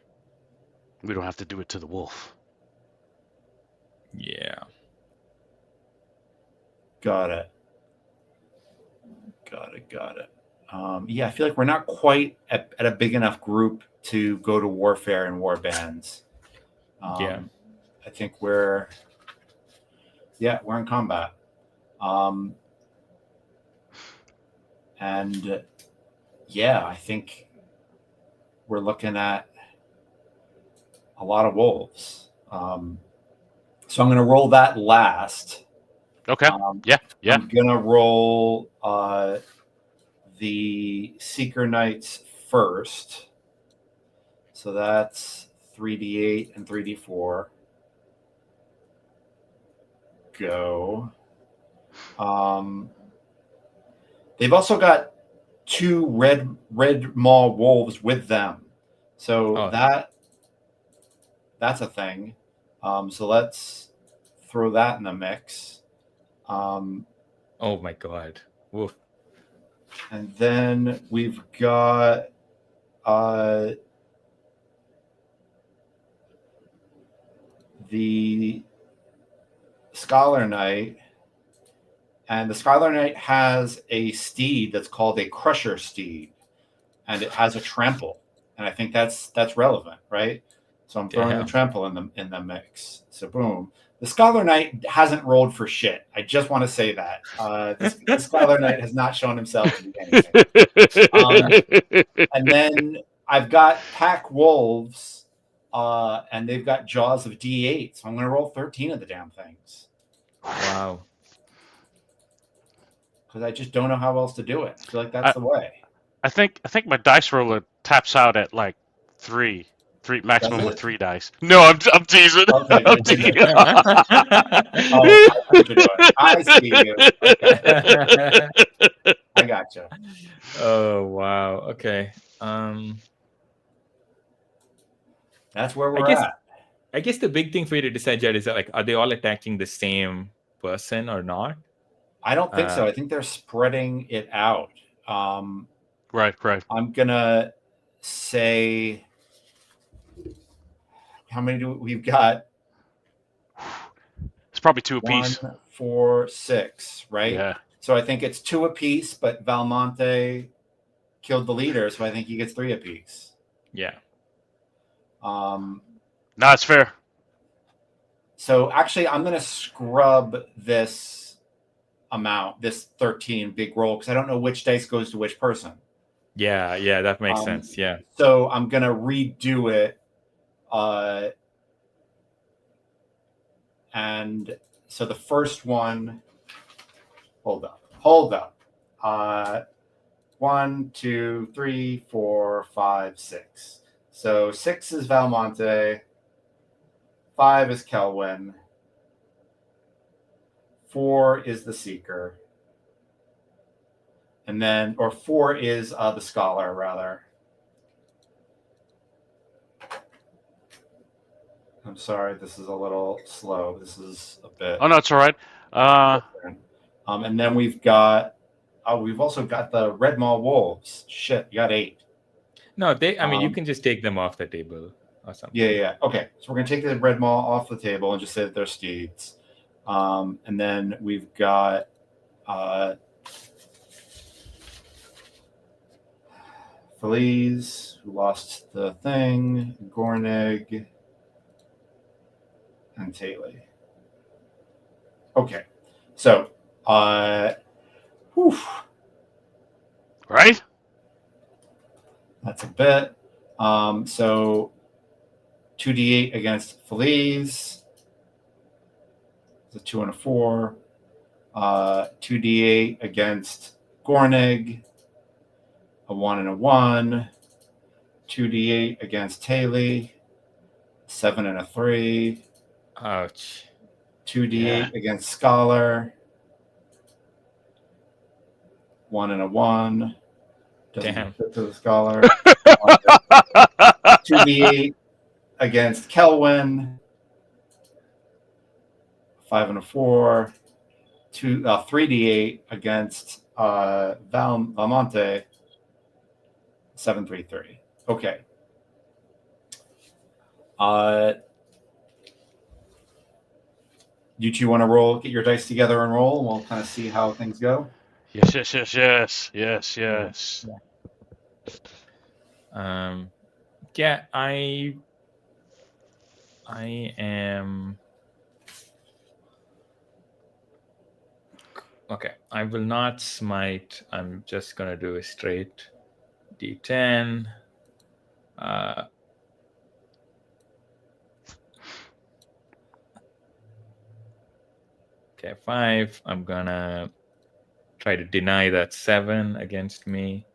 We don't have to do it to the wolf. Yeah. Got it. Yeah, I feel like we're not quite at a big enough group to go to warfare and war bands. Yeah. I think we're in combat. And yeah, I think we're looking at a lot of wolves. So I'm going to roll that last. Okay. Yeah. I'm going to roll the Seeker Knights first. So that's 3d8 and 3d4. Go. They've also got 2 red maw wolves with them. So that's a thing. So let's throw that in the mix. Oh my god. Woof. And then we've got the Scholar Knight. And the Scholar Knight has a steed that's called a Crusher steed. And it has a trample. And I think that's relevant, right? So I'm throwing the trample in the mix. So boom. The Scholar Knight hasn't rolled for shit. I just want to say that. The Scholar Knight has not shown himself to be anything. And then I've got Pack Wolves, and they've got Jaws of D8. So I'm going to roll 13 of the damn things. Wow. Because I just don't know how else to do it. I feel like that's the way. I think my dice roller taps out at like 3 maximum of 3 dice. No, I'm teasing. Okay, I'm teasing. I see you. Okay. I gotcha. Oh wow. Okay. That's where we're at. I guess the big thing for you to decide, Judd, is that like, are they all attacking the same person or not? I don't think so. I think they're spreading it out. Right. I'm gonna say, how many do we've got? It's probably 2 apiece. 1, 4, 6, right? Yeah. So I think it's 2 apiece, but Valmonte killed the leader, so I think he gets 3 apiece. Yeah. No, it's fair. So actually, I'm gonna scrub this amount, this 13 big roll, because I don't know which dice goes to which person. Yeah, that makes sense. Yeah. So I'm gonna redo it. And so the first one, hold up. 1, 2, 3, 4, 5, 6. So 6 is Valmonte, 5 is Kelwin, 4 is the Seeker, and then, or 4 is the Scholar, rather. I'm sorry, this is a little slow. This is a bit. Oh no, it's all right. And then we've also got the Red Maw Wolves. Shit, you got 8. No, you can just take them off the table or something. Yeah. Okay, so we're gonna take the Red Maw off the table and just say that they're steeds. And then we've got Feliz, who lost the thing, Gornig, and Taylor. Okay, so right? That's a bit. So 2d8 against Feliz. It's a 2 and a 4. 2d8 against Gornig. A 1 and a 1. 2d8 against Taylor. 7 and a 3. Ouch. 2d8 against Scholar. 1 and a 1. Doesn't fit to the Scholar. 2d8 against Kelwin. 5 and a 4. 3d8 against Valmonte. 7, 3, 3. Okay. You two want to roll? Get your dice together and roll, and we'll kind of see how things go. Yes. Yeah, I am. Okay, I will not smite. I'm just gonna do a straight D10. Okay, 5. I'm gonna try to deny that 7 against me.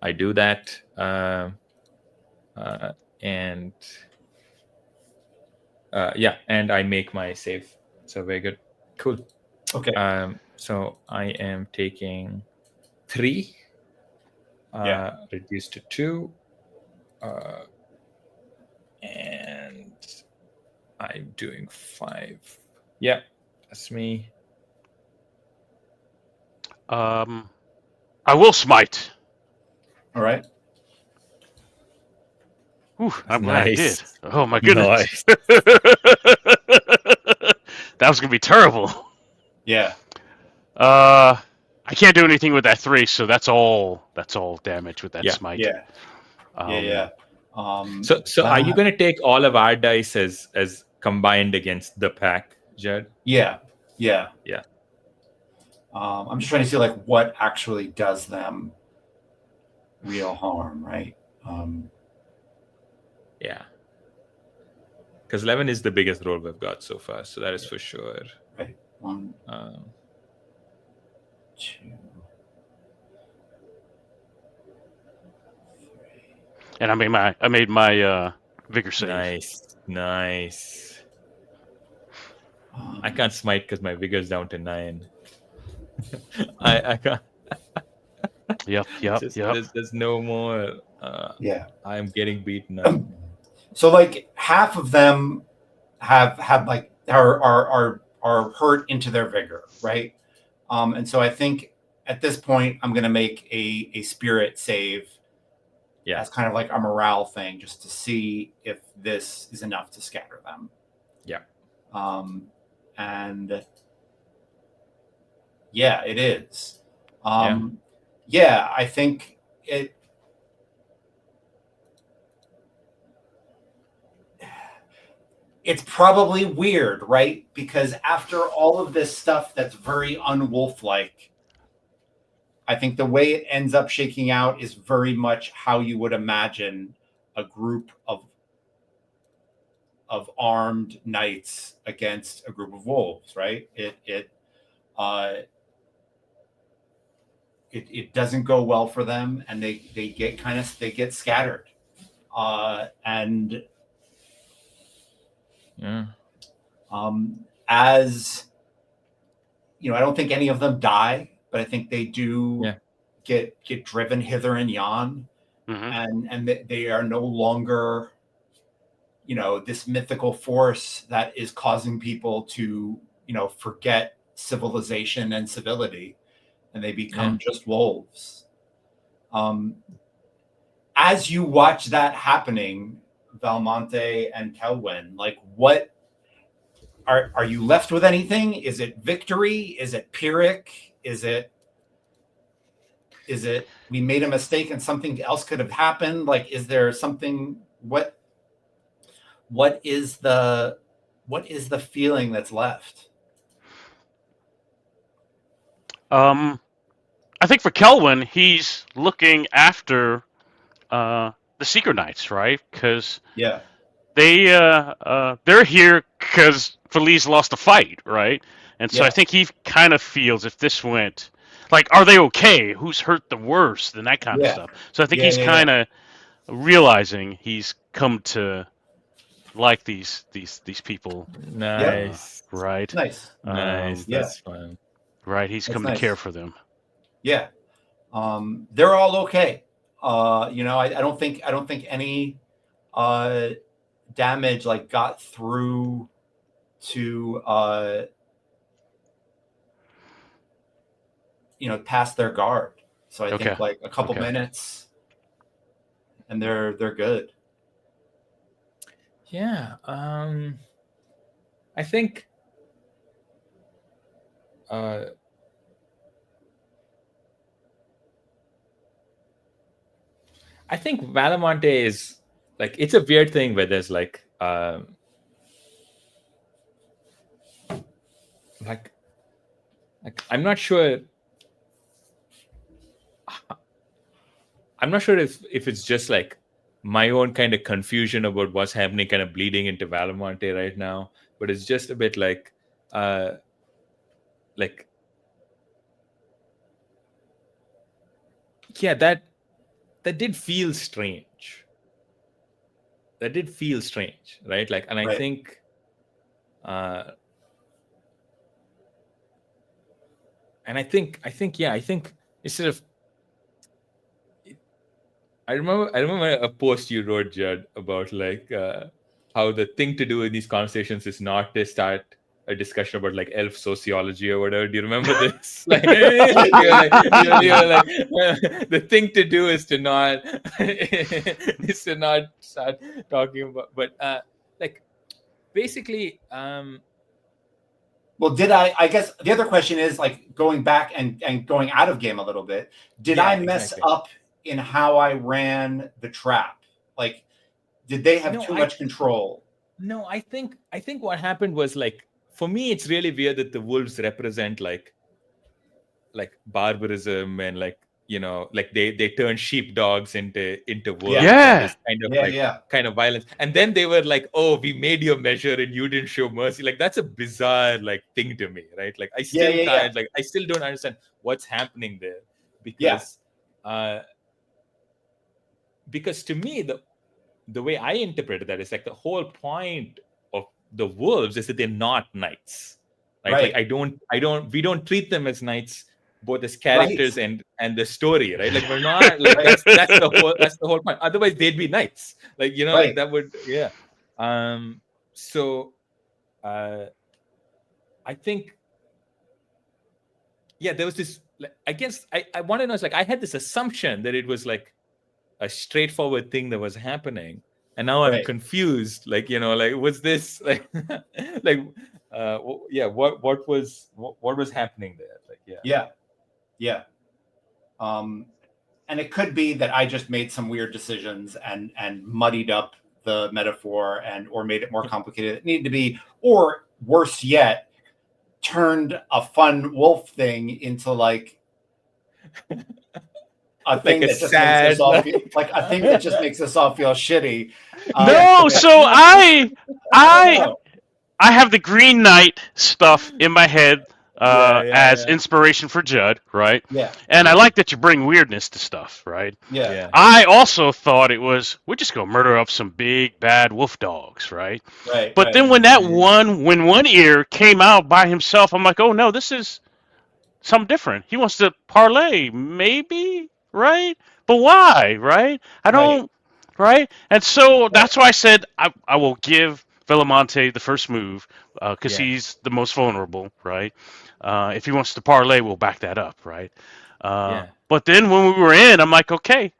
I do that, and and I make my save. So very good, cool. Okay. So I am taking 3. Reduced to 2. And I'm doing 5. Yeah, that's me. I will smite. All right. Ooh, I'm glad I did. Nice. Oh my goodness. Nice. That was gonna be terrible. Yeah. I can't do anything with that 3, so that's all damage with that smite. Yeah. So are you going to take all of our dice as combined against the pack, Judd? Yeah. I'm just trying to see like what actually does them real harm, right? Yeah. Because 11 is the biggest roll we've got so far, so that is for sure. Right. 1, 2, 3. And I made my vigor save. Nice. I can't smite because my vigor's down to 9. I can't. Yep. There's no more. I'm getting beaten up. So like half of them have like are hurt into their vigor, right? And so I think at this point I'm gonna make a spirit save. Yeah, as kind of like a morale thing, just to see if this is enough to scatter them. Yeah. And yeah, it is. I think it's probably weird, right? Because after all of this stuff that's very unwolf-like, I think the way it ends up shaking out is very much how you would imagine a group of armed knights against a group of wolves, right? It doesn't go well for them, and they get scattered, and as you know, I don't think any of them die, but I think they do get driven hither and yon, and they are no longer, you know, this mythical force that is causing people to, you know, forget civilization and civility, and they become just wolves. As you watch that happening, Valmonte and Kelwin, like, what are you left with anything? Is it victory? Is it Pyrrhic? Is it we made a mistake and something else could have happened? Like, is there something? What is the feeling that's left? I think for Kelwin, he's looking after the Seeker Knights, right? Because they're here because Felice lost a fight, right? And so I think he kind of feels if this went, like, are they okay? Who's hurt the worst? And that kind of stuff. So I think he's kind of realizing he's come to like these people. Nice. Right. Nice. That's fun. Right. He's come to care for them. Yeah. They're all okay. You know, I don't think any damage like got through to past their guard. So I think like a couple minutes and they're good. Yeah. I think Valamonte is like, it's a weird thing where there's like I'm not sure if it's just like my own kind of confusion about what's happening kind of bleeding into Valamonte right now, but it's just a bit like yeah, that did feel strange. That did feel strange, right? Like, and I think instead of, I remember a post you wrote, Judd, about like how the thing to do in these conversations is not to start a discussion about like elf sociology or whatever. Do you remember this? Like, you're like the thing to do is to not start talking about. But like basically, well, did I guess the other question is like going back and going out of game a little bit. Did I mess up in how I ran the trap? Like, did they have too much control? No, I think what happened was like, for me, it's really weird that the wolves represent like barbarism and like, like they turn sheepdogs into wolves. Yeah. This kind of violence. And then they were like, oh, we made your measure and you didn't show mercy. Like, that's a bizarre like thing to me, right? Like, I still can't, like, I still don't understand what's happening there, because because to me, the way I interpreted that is like the whole point of the wolves is that they're not knights, right? Like we don't treat them as knights, both as characters and the story, right? Like, we're not like that's the whole point. Otherwise, they'd be knights, like like that would So I think there was this. Like, I guess I want to know. It's like I had this assumption that it was like a straightforward thing that was happening, and now I'm confused. Like, like, was this like like what was happening there? Like, and it could be that I just made some weird decisions and muddied up the metaphor or made it more complicated than it needed to be, or worse yet, turned a fun wolf thing into like a thing that just makes us all feel, like a thing that just makes us all feel shitty. No, so I have the Green Knight stuff in my head as inspiration for Judd, right? Yeah. And I like that you bring weirdness to stuff, right? Yeah. I also thought it was, we're just gonna murder up some big bad wolf dogs, right? Right. But then when when One-Ear came out by himself, I'm like, oh no, this is something different. He wants to parlay, maybe, right? But why, right? I don't, right? And so that's why I said I will give Valamonte the first move because he's the most vulnerable, right? If he wants to parlay, we'll back that up, right? But then when we were in, I'm like, okay,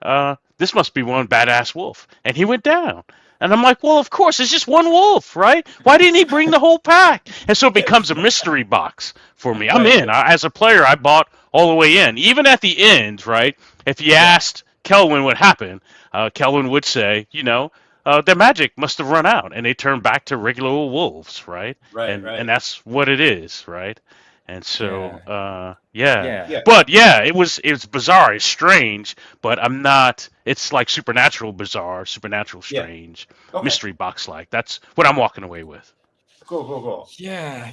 this must be one badass wolf. And he went down. And I'm like, well, of course, it's just one wolf, right? Why didn't he bring the whole pack? And so it becomes a mystery box for me. I'm in. As a player, I bought all the way in. Even at the end, right? If you asked Kelwin what happened, Kelwin would say, their magic must have run out. And they turned back to regular old wolves, right? And that's what it is, right? And so, but it was bizarre. It's strange, but I'm not. It's like supernatural bizarre, supernatural strange, mystery box like. That's what I'm walking away with. Cool. Yeah.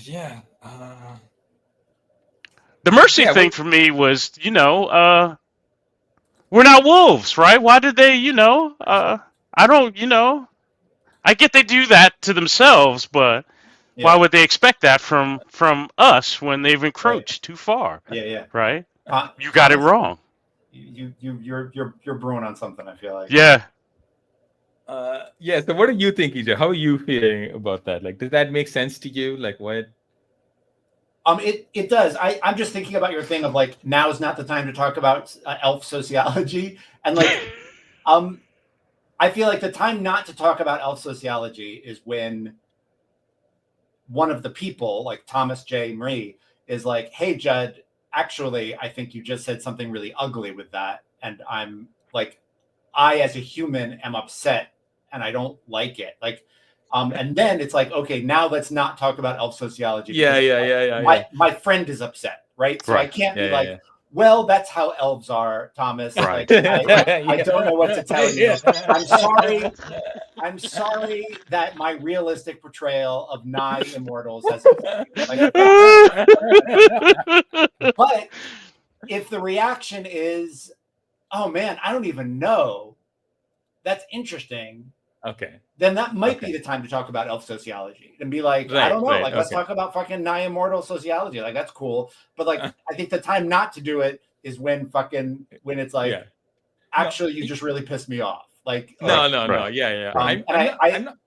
The mercy thing for me was, we're not wolves, right? Why did they, I don't, I get they do that to themselves, but. Yeah. Why would they expect that from us when they've encroached too far? Yeah. Right? You got it wrong. You're brewing on something, I feel like. Yeah. Yeah. So what do you think, EJ? How are you feeling about that? Like, does that make sense to you? Like, what? It does. I'm just thinking about your thing of like, now is not the time to talk about elf sociology, and like, I feel like the time not to talk about elf sociology is when one of the people, like Thomas J. Marie, is like, hey, Judd, actually, I think you just said something really ugly with that. And I'm like, I, as a human, am upset and I don't like it. Like, and then it's like, okay, now let's not talk about elf sociology. Yeah. My friend is upset, right? So I can't be like, Yeah. well, that's how elves are, Thomas. Right. Like, I don't know what to tell you. I'm sorry that my realistic portrayal of nigh immortals has upset you. Like, but if the reaction is, oh man, I don't even know, that's interesting. Okay. Then that might be the time to talk about elf sociology and be like, I don't know, like let's talk about fucking nigh immortal sociology. Like that's cool. But like I think the time not to do it is when it's like, actually, you just really pissed me off. Like no. Yeah.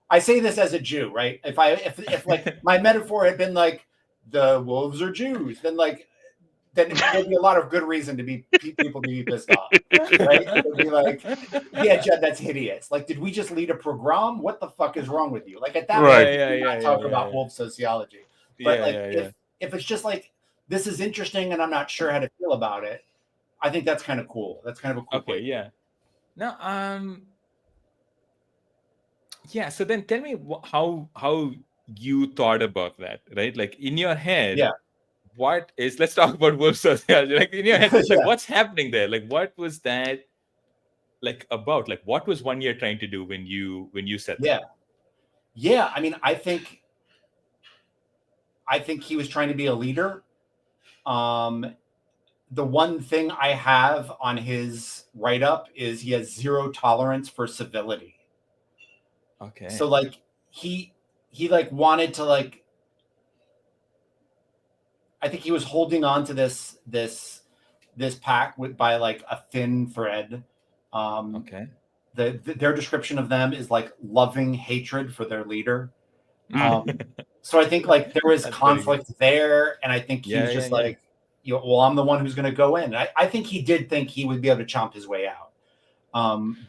I say this as a Jew, right? If like my metaphor had been like the wolves are Jews, then there'd be a lot of good reason to be people to be pissed off, right? It'd be like, yeah, Judd, that's hideous. Like, did we just lead a pogrom? What the fuck is wrong with you? Like at that point, we not talk about wolf sociology. But if it's just like this is interesting and I'm not sure how to feel about it, I think that's kind of cool. That's kind of a cool point. Yeah. Now, yeah. So then, tell me how you thought about that, right? Like in your head, what is? Let's talk about wolf sociology. Like in your head, like what's happening there? Like what was that like about? Like what was 1 year trying to do when you said that? Yeah. I mean, I think he was trying to be a leader. The one thing I have on his write-up is he has zero tolerance for civility. Okay. So like he like wanted to like, I think he was holding on to this pack by like a thin thread. Okay. Their description of them is like loving hatred for their leader. So I think like there was conflict there, and I think he was just like, well, I'm the one who's going to go in. I think he did think he would be able to chomp his way out.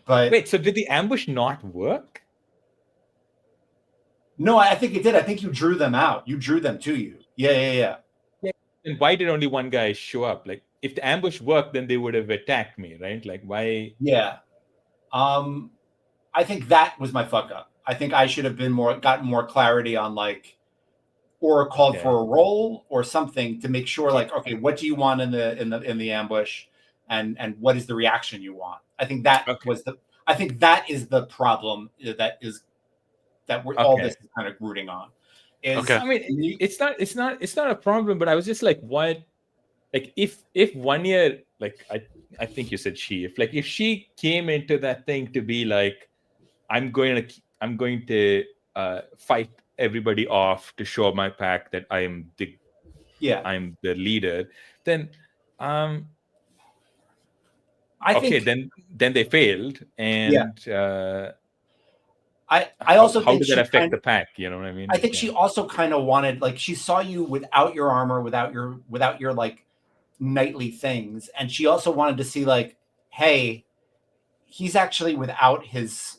But wait, so did the ambush not work? No, I think it did. I think you drew them out. You drew them to you. Yeah. And why did only one guy show up? Like, if the ambush worked, then they would have attacked me, right? Like, why? Yeah. I think that was my fuck up. I think I should have gotten more clarity on like, or called for a roll or something to make sure like, okay, what do you want in the ambush, and what is the reaction you want? I think that I think that is the problem that we're all this is kind of rooting on. I mean, it's not a problem, but I was just like, what? Like, if 1 year, like I think you said if she came into that thing to be like, I'm going to fight everybody off to show my pack that I'm the leader, then I think then they failed, and I also how think did that affect the pack? You know what I mean? I think she also kind of wanted, like, she saw you without your armor, without your like knightly things, and she also wanted to see like, hey, he's actually without his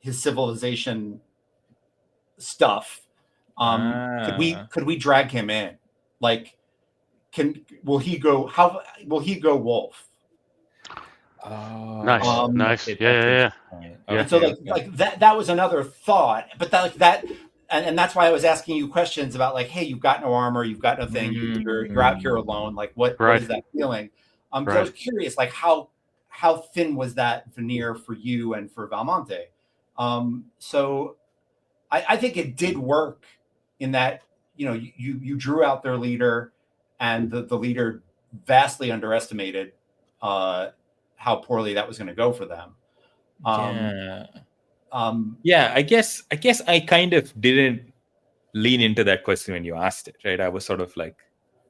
civilization stuff. Could we drag him in? Like, will he go wolf? Oh, nice. Yeah. And so like that was another thought, but and that's why I was asking you questions about like, hey, you've got no armor, you've got nothing, you're out here alone. Like, what is that feeling? So I was curious, like how thin was that veneer for you and for Valmonte? So I think it did work in that, you drew out their leader, and the leader vastly underestimated how poorly that was going to go for them. I guess I kind of didn't lean into that question when you asked it, right? I was sort of like,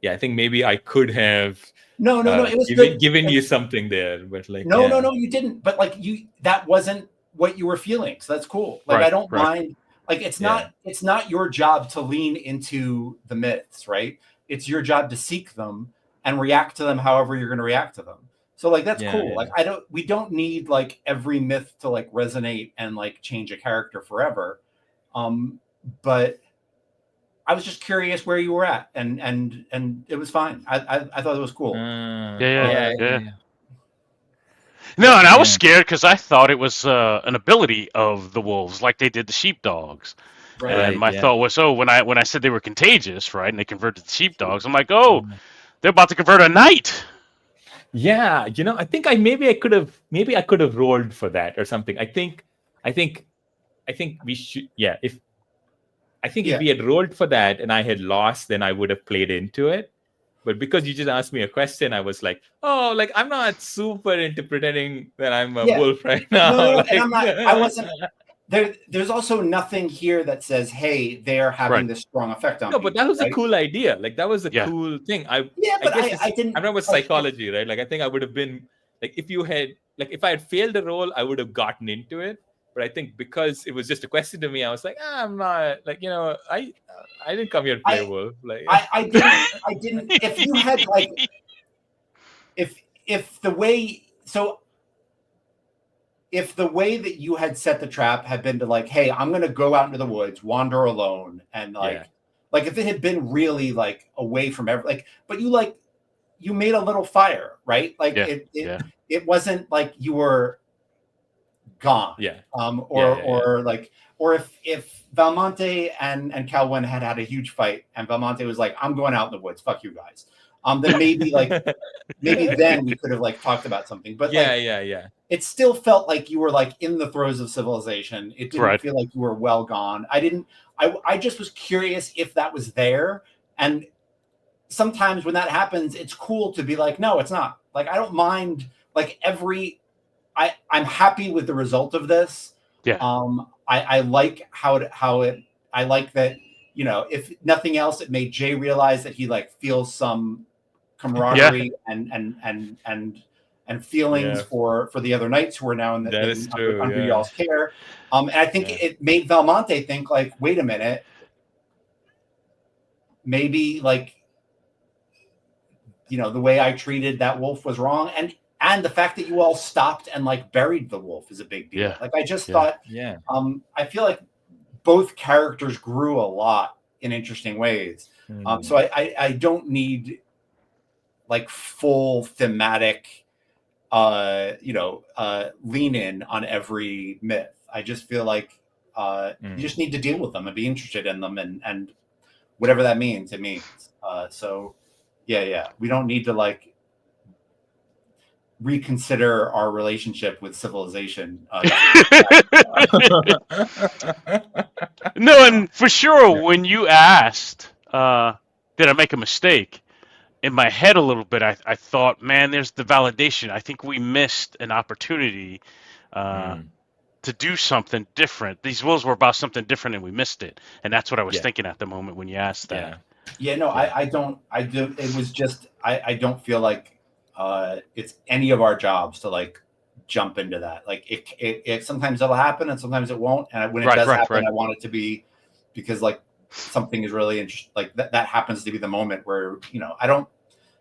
I think maybe I could have it was given you something there, but like no, you didn't. But like that wasn't what you were feeling. So that's cool. Like, I don't mind. Like, it's not your job to lean into the myths, right? It's your job to seek them and react to them however you're going to react to them. So like, that's cool. Like, we don't need like every myth to like resonate and like change a character forever. But I was just curious where you were at, and it was fine. I thought it was cool. Yeah. No, and I was scared because I thought it was an ability of the wolves, like they did the sheepdogs. Right. And my thought was, when I said they were contagious, right, and they converted the sheepdogs, I'm like, they're about to convert a knight. Yeah, I think maybe I could have rolled for that or something. I think we should. Yeah, if we had rolled for that and I had lost, then I would have played into it. But because you just asked me a question, I was like, like I'm not super into pretending that I'm a wolf right now. No, like, and I'm not. I wasn't. There's also nothing here that says, "Hey, they're having this strong effect on." No, but that was a cool idea. Like that was a cool thing. I didn't. I'm not with psychology, right? Like I think I would have been like if I had failed the role, I would have gotten into it. But I think because it was just a question to me, I was like, I'm not like I didn't come here to play wolf. Like I didn't. If you had like, if the way that you had set the trap had been to like, hey, I'm gonna go out into the woods, wander alone, and like if it had been really like away from but you made a little fire, right? Like it wasn't like you were gone. Or if Valmonte and Calwin had a huge fight and Valmonte was like, I'm going out in the woods, fuck you guys. Then maybe maybe then we could have like talked about something. But it still felt like you were like in the throes of civilization. It didn't feel like you were well gone. I just was curious if that was there. And sometimes when that happens, it's cool to be like, no, it's not. Like, I don't mind like I'm happy with the result of this. Yeah. I like how it I like that, if nothing else, it made Jay realize that he like feels some camaraderie and feelings for the other knights who are now under y'all's care. And I think it made Valmonte think like, wait a minute, maybe like, the way I treated that wolf was wrong. And the fact that you all stopped and like buried the wolf is a big deal. Like I just thought, I feel like both characters grew a lot in interesting ways. So I don't need like full thematic, lean in on every myth. I just feel like you just need to deal with them and be interested in them and whatever that means, it means. So we don't need to like reconsider our relationship with civilization. No, and for sure, when you asked, did I make a mistake? In my head a little bit, I thought, man, there's the validation. I think we missed an opportunity to do something different. These wolves were about something different, and we missed it. And that's what I was thinking at the moment when you asked that. I don't. It was just I don't feel like it's any of our jobs to like jump into that. Like it sometimes it'll happen and sometimes it won't. And when it does happen, I want it to be because like something is really interesting. Like that happens to be the moment where I don't.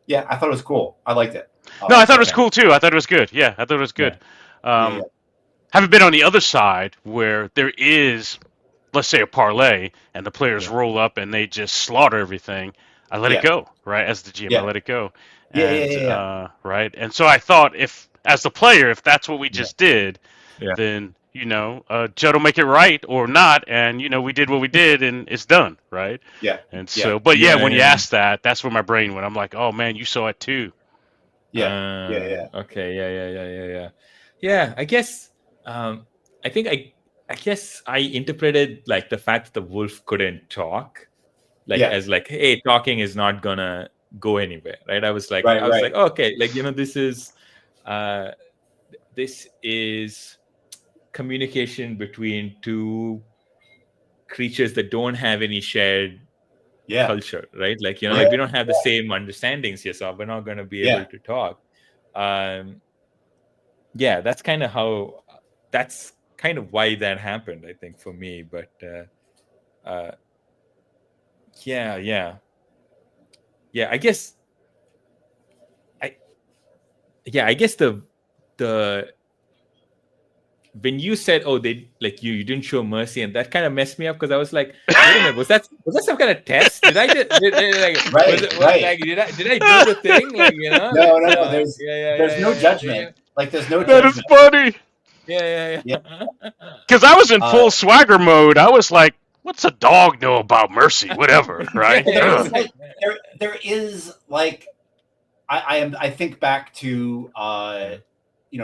Yeah, I thought it was cool. I liked it. No, I thought it was cool too. I thought it was good. Yeah, I thought it was good. Haven't been on the other side where there is, let's say, a parlay and the players roll up and they just slaughter everything. I let it go, right? As the GM, I let it go. And, right. And so I thought as the player, if that's what we just did, then, Judd will make it right or not. And, we did what we did and it's done. Right. Yeah. And so, but when you asked that, that's where my brain went. I'm like, oh man, you saw it too. Okay. Yeah. I guess, I guess I interpreted like the fact that the wolf couldn't talk as like, hey, talking is not gonna go anywhere, right? I was like, like, okay, like this is communication between two creatures that don't have any shared culture, right? Like like we don't have the same understandings here, so we're not going to be able to talk. That's kind of how. That's kind of why that happened, I think, for me. But yeah. I guess the when you said, "Oh, they like you didn't show mercy," and that kind of messed me up because I was like, "Wait a minute, was that some kind of test? Did I just right. did I do the thing? Like, you know, no. There's no judgment. Like there's no That judgment. is funny. Yeah. Because I was in full swagger mode. I was like, "What's a dog know about mercy? Whatever, right?" There is like I think back to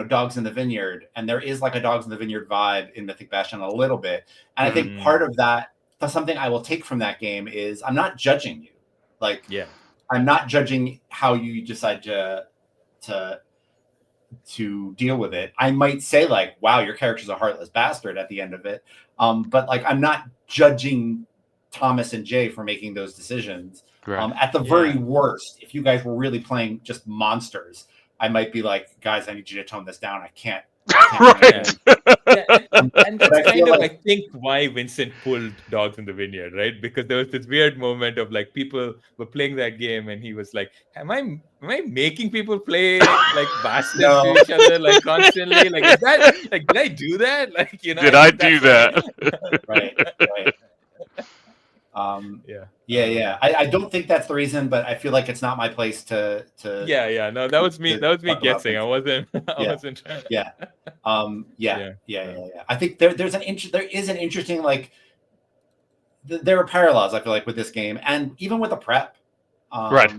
Dogs in the Vineyard, and there is like a Dogs in the Vineyard vibe in Mythic Bastionland a little bit, and I think part of that's something I will take from that game is I'm not judging you, like I'm not judging how you decide to deal with it. I might say like, wow, your character's a heartless bastard at the end of it, but like I'm not judging Thomas and Jay for making those decisions. Right. At the very worst, if you guys were really playing just monsters, I might be like, guys, I need you to tone this down. I can't Right. And that's kind of, I think, why Vincent pulled Dogs in the Vineyard, right? Because there was this weird moment of like people were playing that game, and he was like, "Am I making people play like bastards to each other like constantly? Like, is that like did I do that? Like, did I do that?" Right. I don't think that's the reason, but I feel like it's not my place to. No, that was me. That was me guessing. I wasn't. I wasn't trying. I think there is an interesting like. There are parallels, I feel like, with this game, and even with the prep. Right.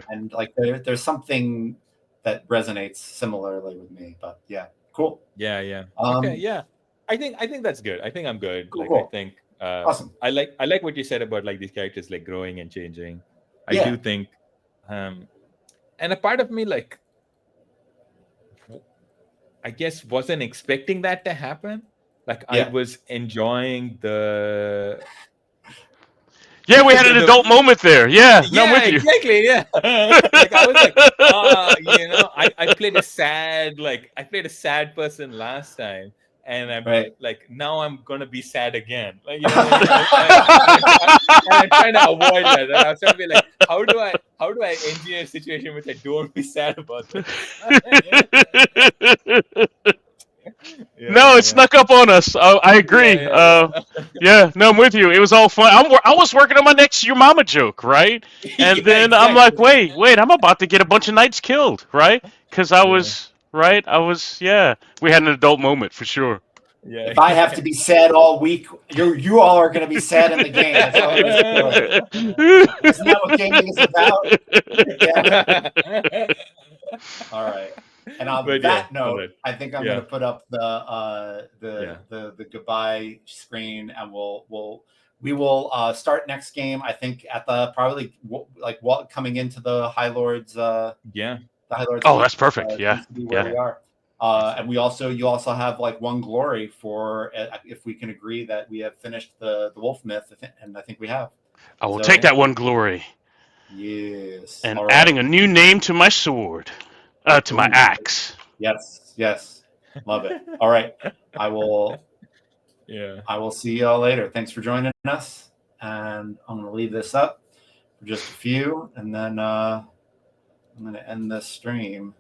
And like there's something that resonates similarly with me. But yeah, cool. Yeah. Okay. Yeah. I think that's good. I think I'm good. Cool. I think. Awesome. I like what you said about like these characters like growing and changing. I do think, and a part of me like, I guess wasn't expecting that to happen. Like I was enjoying the. Yeah, we had an adult moment there. Yeah, no, I'm with you. Exactly. Yeah. Like I was like, I played a sad person last time. And I'm like, now I'm gonna be sad again. Like, and I'm trying to avoid that. And I was trying to be like, how do I engineer a situation in which I don't be sad about this? No, it snuck up on us. I agree. No, I'm with you. It was all fun. I was working on my next Your Mama joke, right? And then I'm like, wait, I'm about to get a bunch of knights killed, right? Because I was. Right? We had an adult moment for sure. Yeah. If I have to be sad all week, you all are going to be sad in the game. That's all Isn't that what gaming is about? All right. And on that note, I think I'm going to put up the goodbye screen, and we will start next game. I think at the probably like coming into the High Lords. Oh, that's perfect. Where we are. And you also have like one glory for if we can agree that we have finished the wolf myth, and I think we have. I will take that one glory. Yes. And adding a new name to my sword, to my axe. Yes. Love it. All right. I will see y'all later. Thanks for joining us. And I'm going to leave this up for just a few, and then I'm going to end this stream.